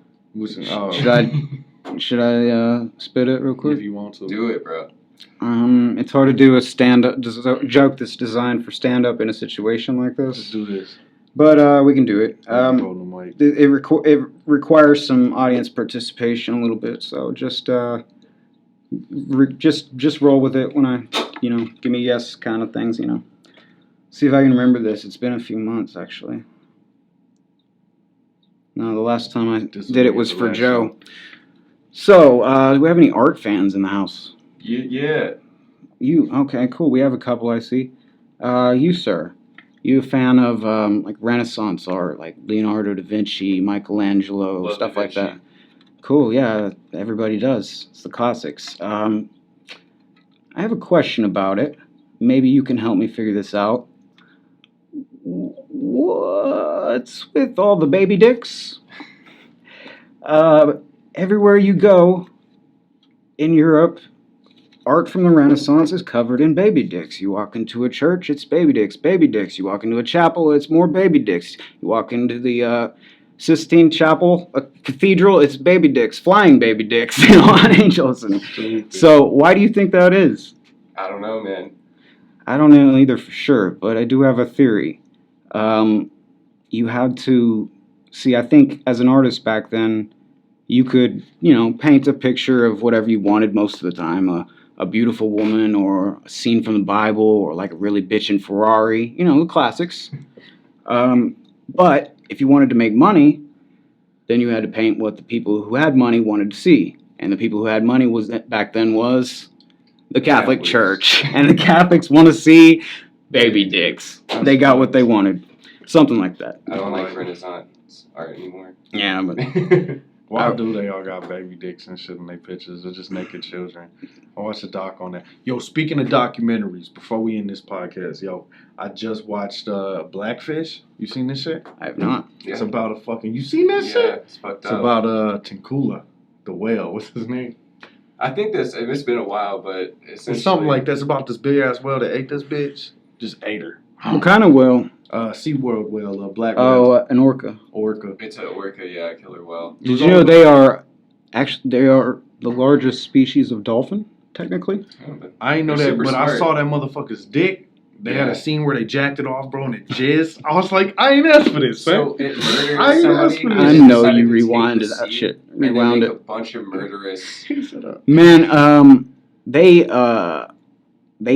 Should I spit it real quick? If you want to. Do it, bro. It's hard to do a stand-up joke that's designed for stand-up in a situation like Let's this. do this. But we can do it. Hold the mic. It requires some audience participation a little bit, so just roll with it when I, give me yes kind of things, See if I can remember this. It's been a few months, actually. No, the last time I did it was for Joe. So, do we have any art fans in the house? Yeah. You? Okay, cool. We have a couple, I see. You, sir. You a fan of, like, Renaissance art, like Leonardo da Vinci, Michelangelo, Love stuff Da like Vinci. that? Cool, yeah, everybody does. It's the classics. I have a question about it. Maybe you can help me figure this out. What's with all the baby dicks? Everywhere you go in Europe, art from the Renaissance is covered in baby dicks. You walk into a church, it's baby dicks, baby dicks. You walk into a chapel, it's more baby dicks. You walk into the Sistine Chapel, a cathedral, it's baby dicks, flying baby dicks, on angels. So why do you think that is? I don't know, man. I don't know either for sure, but I do have a theory. You had to see, I think as an artist back then, you could, paint a picture of whatever you wanted most of the time. A beautiful woman or a scene from the Bible or like a really bitchin' Ferrari, the classics. But if you wanted to make money, then you had to paint what the people who had money wanted to see. And the people who had money back then was the Catholic Church. And the Catholics want to see baby dicks. They got what they wanted. Something like that. I don't like Renaissance art anymore. Yeah, but Why do they all got baby dicks and shit in their pictures? They're just naked children. I watched a doc on that. Yo, speaking of documentaries, before we end this podcast, I just watched Blackfish. You seen this shit? I have not. It's about a fucking... You seen that shit? Yeah, it's fucked up. It's about Tinkula, the whale. What's his name? I think it's been a while, but It's something like that's about this big ass whale that ate this bitch. Just ate her. What kind of whale? SeaWorld whale, black whale. Oh, an orca. Orca. It's an orca, yeah, killer whale. Did you know they are the largest species of dolphin, technically? I ain't know They're that, but super I smart. saw that motherfucker's dick. They had Yeah. a scene where they jacked it off, bro, and it jizzed. I was like, I ain't asked for this, man. So it murdered I ain't somebody. asked for this. I and know decided you to take rewinded the that seed shit. and then Rewound make it. a bunch of murderous. Shut up. Man, they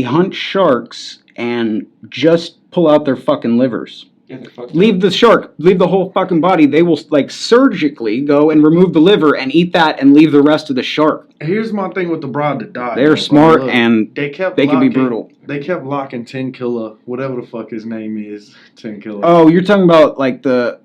hunt sharks and just pull out their fucking livers. Yeah, they're fucked Leave up. the shark, leave the whole fucking body. They will like surgically go and remove the liver and eat that and leave the rest of the shark. Here's my thing with the broad that died. They're bro. smart Look, and they can be brutal. They kept locking 10 Killer, whatever the fuck his name is, 10 Killer. Oh, you're talking about like the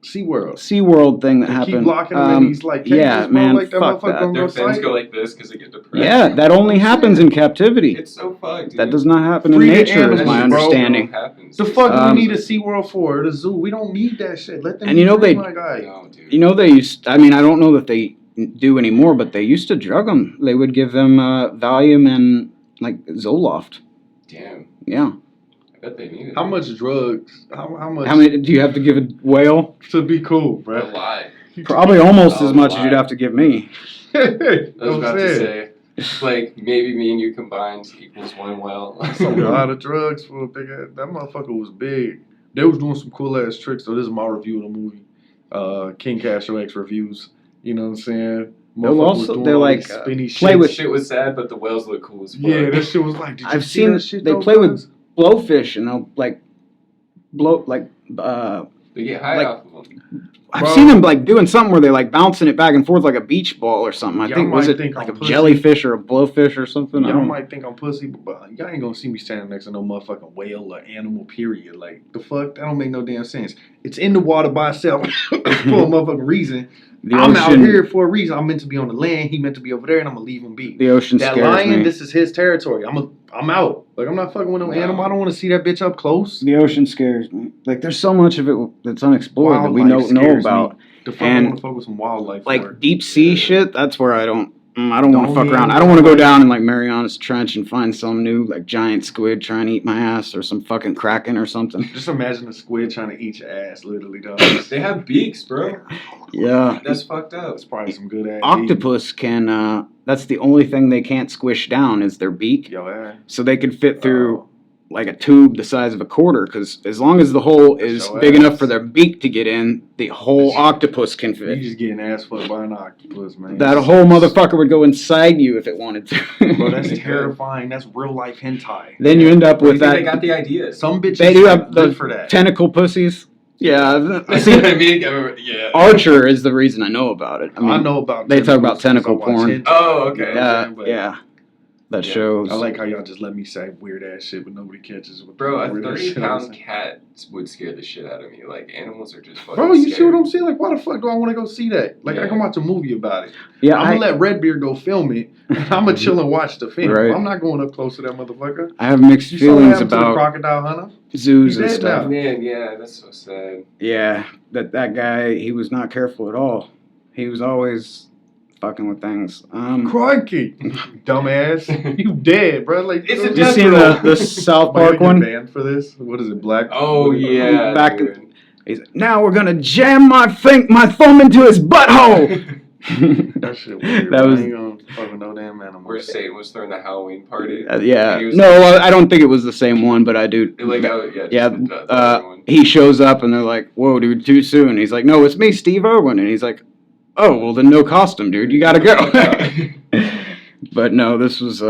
SeaWorld thing that They happened. keep locking him in these like cages, yeah, bro, man, like that fuck motherfucker that. gonna Their go fins psycho. go like this because they get depressed. Yeah, that only happens in captivity. It's so fucked, dude. That does not happen in Free the nature, is animals, my bro. understanding. The fuck do Um, we need a SeaWorld for? The zoo. We don't need that shit. Let them And you know free they- my guy. No, dude. You know, they used, I mean, I don't know that they do anymore, but they used to drug them. They would give them Valium and, like, Zoloft. Damn. Yeah. I bet they need it. How much drugs? How much How many do you have to give a whale? to be cool, A bro? lot. Probably almost as Oh, much wow. as you'd have to give me. I was about to say, like, maybe me and you combined equals one well. That's a lot of drugs for a big ass. That motherfucker was big. They was doing some cool ass tricks. So this is my review of the movie. King Castro X reviews. You know what I'm saying? They'll Motherfucker was also- doing they're all like, these spinny play shit. with- Shit was sad, but the whales look cool as fuck. Yeah, that shit was like. Did you I've see seen that shit? they though, play with guys? blowfish and they'll, like, They get high like- off of them. I've Bro. seen them, like, doing something where they're, like, bouncing it back and forth like a beach ball or something. I Y'all think, was might it think like I'm a pussy. jellyfish or a blowfish or something? I Y'all don't might think I'm pussy, but y'all ain't gonna see me standing next to no motherfucking whale or animal, period. Like, the fuck? That don't make no damn sense. It's in the water by itself for a motherfucking reason. The I'm out ocean- here for a reason. I'm meant to be on the land. He meant to be over there, and I'm gonna leave him be. The ocean That scares lion, me. this is his territory. I'm out. Like, I'm not fucking with no No. animal. I don't want to see that bitch up close. The ocean scares me. Like, there's so much of it that's unexplored that we Wildlife don't know scares about. me. The fuck I And, want to focus on wildlife. Like for? deep sea shit, that's where I don't want to Don't fuck even- around. I don't want to go down in like Marianas Trench and find some new like giant squid trying to eat my ass or some fucking kraken or something. Just imagine a squid trying to eat your ass, literally, dog. They have beaks, bro. Yeah. That's fucked up. That's probably some good ass. Octopus can, that's the only thing they can't squish down is their beak. Yo, ass. So they can fit through Oh. like a tube the size of a quarter because as long as the hole is Your big ass. enough for their beak to get in, the whole octopus can You fit. just getting ass fucked by an octopus, man. That whole motherfucker would go inside you if it wanted to. Bro, that's terrifying. That's real life hentai. Then you end up Where do with you think they that. got the idea? Some bitches They do like, have the live for that. tentacle pussies. Yeah. I See, mean, yeah. Archer is the reason I know about it. I mean, I know about. they talk about tentacles tentacle 'cause I watch porn. hentai, Oh, okay. you know what I'm saying? But yeah. That Yeah. shows. I like how y'all just let me say weird ass shit, but nobody catches. What Bro, the a weird ass shit I'm 30-pound saying. cat would scare the shit out of me. Like, animals are just fucking Bro, you see scary. what I'm saying? Like, why the fuck do I want to go see that? Like, I Yeah. can watch a movie about it. Yeah, I'm I, gonna let Redbeard go film it. I'm gonna chill and watch the film. Right. I'm not going up close to that motherfucker. I have mixed You saw what feelings happened to the about crocodile hunter? zoos He's and dead stuff. now. Man, yeah, that's so sad. Yeah, that guy, he was not careful at all. He was always fucking with things. Crikey, dumbass, you dead, bro? Like, It's a You seen the South Might Park get one? banned for this? What is it? Black? Oh, yeah. Back- dude. He's, now we're gonna jam my thumb into his butthole. That shit weird. That was- I ain't gonna fucking no damn animal. Where Satan was throwing the Halloween party. Yeah. He was- No, I don't think it was the same one, but I do. Like, yeah, Yeah, just the other one. he shows up and they're like, "Whoa, dude, too soon." He's like, "No, it's me, Steve Irwin," and he's like, "Oh, well then no costume, dude. You gotta go." But no, this was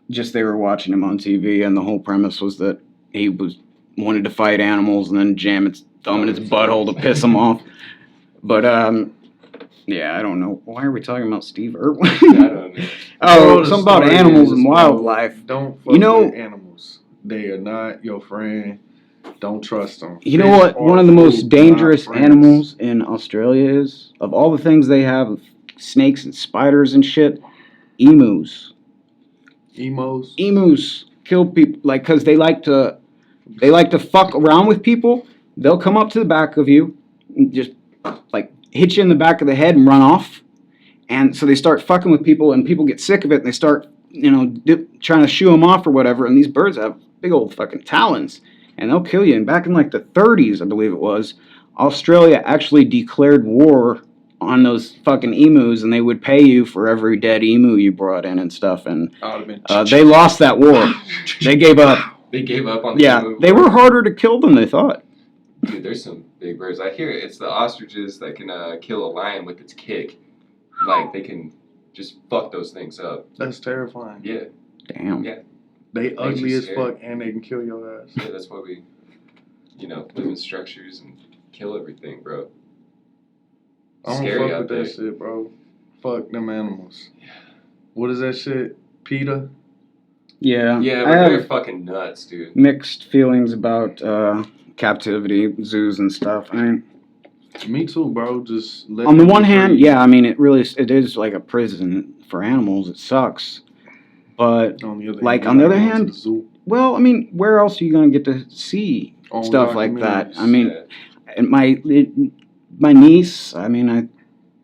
just they were watching him on TV, and the whole premise was that he wanted to fight animals and then jam its thumb in its butthole to piss them off. But yeah, I don't know. Why are we talking about Steve Irwin? I don't know. Oh, Bro, the something about story animals is, and bro, wildlife. Don't fuck You know- with animals. They are not your friend. Don't trust them. You know Fish what? are One of the food, most dangerous not friends. animals in Australia is, of all the things they have, snakes and spiders and shit, emus. Emos. Emus kill people, like, cause they like to fuck around with people. They'll come up to the back of you, and just like hit you in the back of the head and run off. And so they start fucking with people, and people get sick of it, and they start, trying to shoo them off or whatever. And these birds have big old fucking talons, and they'll kill you. And back in like the 30s, I believe it was, Australia actually declared war on those fucking emus, and they would pay you for every dead emu you brought in and stuff. And I would've been they lost that war. They gave up. They gave up on the Yeah, emu they war. were harder to kill than they thought. Dude, there's some big birds. I hear it's the ostriches that can kill a lion with its kick. Like, they can just fuck those things up. That's terrifying. Yeah, Damn. Yeah. They ugly you as scared. fuck, and they can kill your ass. yeah, that's why we, live in structures and kill everything, bro. I don't Scary fuck out with there. that shit, bro. Fuck them animals. What is that shit? PETA? Yeah. Yeah, I but they're have fucking nuts, dude. mixed feelings about captivity zoos and stuff. I mean, Me too, bro. Just On the one hand, yeah, I mean, it is like a prison for animals. It sucks. But, on the other hand, well, I mean, where else are you going to get to see stuff like that? I mean, and my niece, I mean,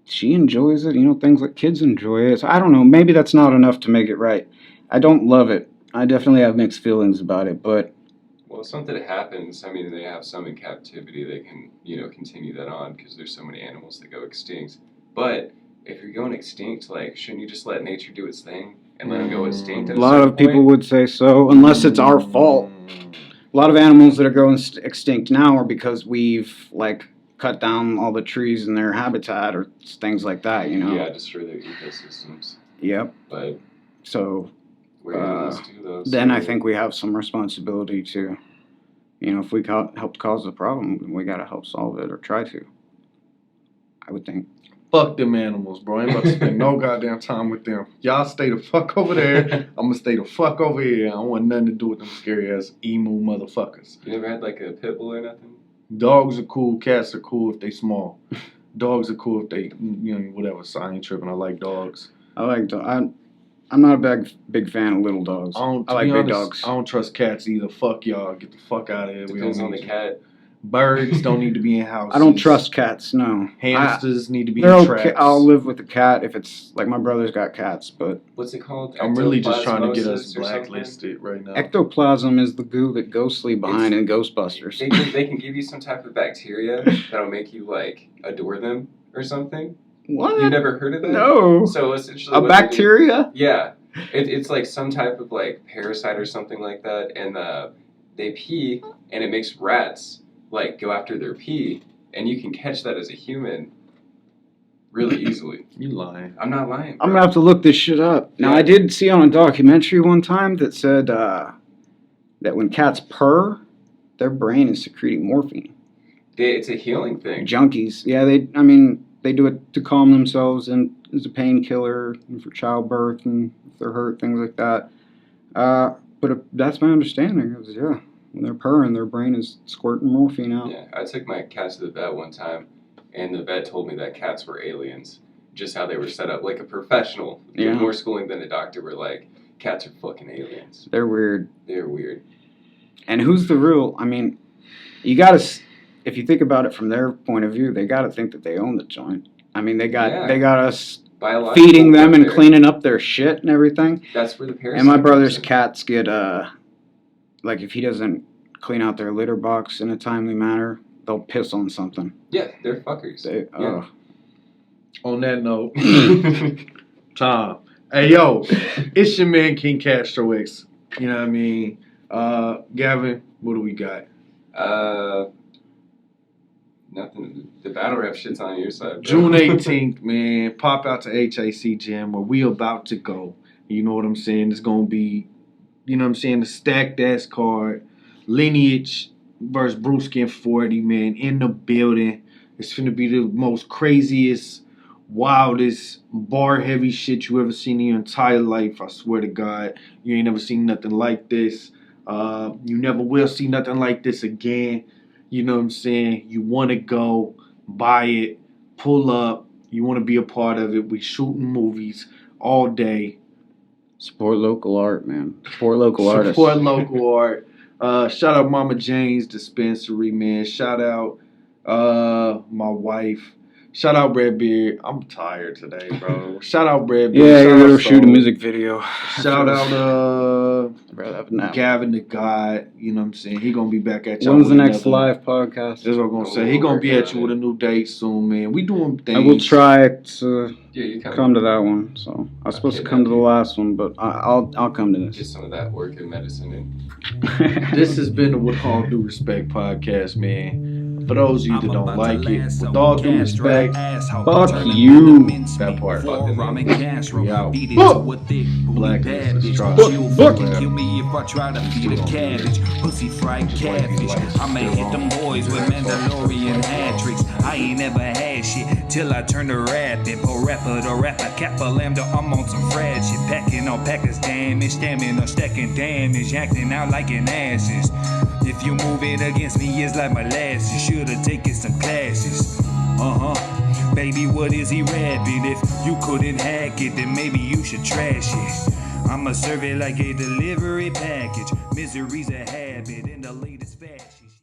she enjoys it, things like kids enjoy it. So I don't know, maybe that's not enough to make it right. I don't love it. I definitely have mixed feelings about it, but... Well, if something happens, I mean, they have some in captivity, they can, continue that on because there's so many animals that go extinct. But if you're going extinct, like, shouldn't you just let nature do its thing and let them go extinct? A lot of people would say so, unless it's our fault. A lot of animals that are going extinct now are because we've, like, cut down all the trees in their habitat or things like that, Yeah, destroy their ecosystems. Yep. But... So... do those, then I think we have some responsibility to, if we helped cause the problem, we got to help solve it or try to. I would think. Fuck them animals, bro. I ain't about to spend no goddamn time with them. Y'all stay the fuck over there. I'm gonna stay the fuck over here. I don't want nothing to do with them scary ass emu motherfuckers. You never had like a pit bull or nothing? Dogs are cool. Cats are cool if they small. Dogs are cool if they, whatever. So I ain't tripping. I like dogs. I'm not a big fan of little dogs. I like big dogs. I don't trust cats either. Fuck y'all. Get the fuck out of here. Depends on the cat. Birds don't need to be in houses. I don't trust cats, no. Hamsters need to be in traps. I'll live with a cat if it's, like, my brother's got cats, but... What's it called? I'm really just trying to get us blacklisted right now. Ectoplasm is the goo that ghosts leave behind in Ghostbusters. They can give you some type of bacteria that'll make you, like, adore them or something. What? You never heard of that? No. So essentially... A bacteria? Yeah. It's like some type of, like, parasite or something like that, and they pee, and it makes rats... like, go after their pee, and you can catch that as a human really easily. You lying. I'm not lying, bro. I'm gonna have to look this shit up. Now, I did see on a documentary one time that said that when cats purr, their brain is secreting morphine. It's a healing thing. Junkies. Yeah, they do it to calm themselves and as a painkiller and for childbirth and if they're hurt, things like that. But that's my understanding. Yeah. When they're purring, their brain is squirting morphine out. Yeah, I took my cat to the vet one time, and the vet told me that cats were aliens. Just how they were set up. Like a professional, did more schooling than a doctor, were like, cats are fucking aliens. They're weird. They're weird. And who's the real... I mean, you gotta... If you think about it from their point of view, they gotta think that they own the joint. I mean, they got us feeding them and cleaning up their shit and everything. That's where the parasites... And my brother's cats get... like, if he doesn't clean out their litter box in a timely manner, they'll piss on something. Yeah, they're fuckers. On that note, Tom. Hey, yo, it's your man, King Castro X. You know what I mean? Gavin, what do we got? Nothing. The battle rap shit's on your side, bro. June 18th, man. Pop out to HAC Gym where we about to go. You know what I'm saying? It's going to be... You know what I'm saying? The stacked ass card. Lineage versus Brewski and 40, man. In the building. It's finna be the most craziest, wildest, bar heavy shit you ever seen in your entire life. I swear to God. You ain't never seen nothing like this. You never will see nothing like this again. You know what I'm saying? You want to go, buy it, pull up. You want to be a part of it. We shooting movies all day. Support local art, man. Support local artists. Support local art. Shout out Mama Jane's Dispensary, man. Shout out my wife. Shout out Redbeard. I'm tired today, bro. Shout out Redbeard. Yeah, you're gonna shoot a music video. Shout out Gavin the God. You know what I'm saying? He gonna be back at y'all. When's the next live podcast? That's what I'm gonna say. He gonna be at you with a new date soon, man. We doing things. I will try to come to that one. So I was supposed to come to the last one, but I'll come to this. Get some of that work in medicine in. This has been the With All Due Respect podcast, man. For those of you that don't like it, with all due respect, fuck you. That part. We out. Blacklist is Kill me if I try to feed a cabbage. Pussy fried catfish. I'ma hit them boys with Mandalorian hat tricks. I ain't never had shit till I turn to rapping. Pro rapper to rapper, Kappa Lambda. I'm on some frad shit. Packing on packers damage. Stamina stacking damage. Acting out like an asses. If you move it against me, it's like molasses. Should've taken some classes. Baby, what is he rapping? If you couldn't hack it, then maybe you should trash it. I'ma serve it like a delivery package. Misery's a habit in the latest fashion.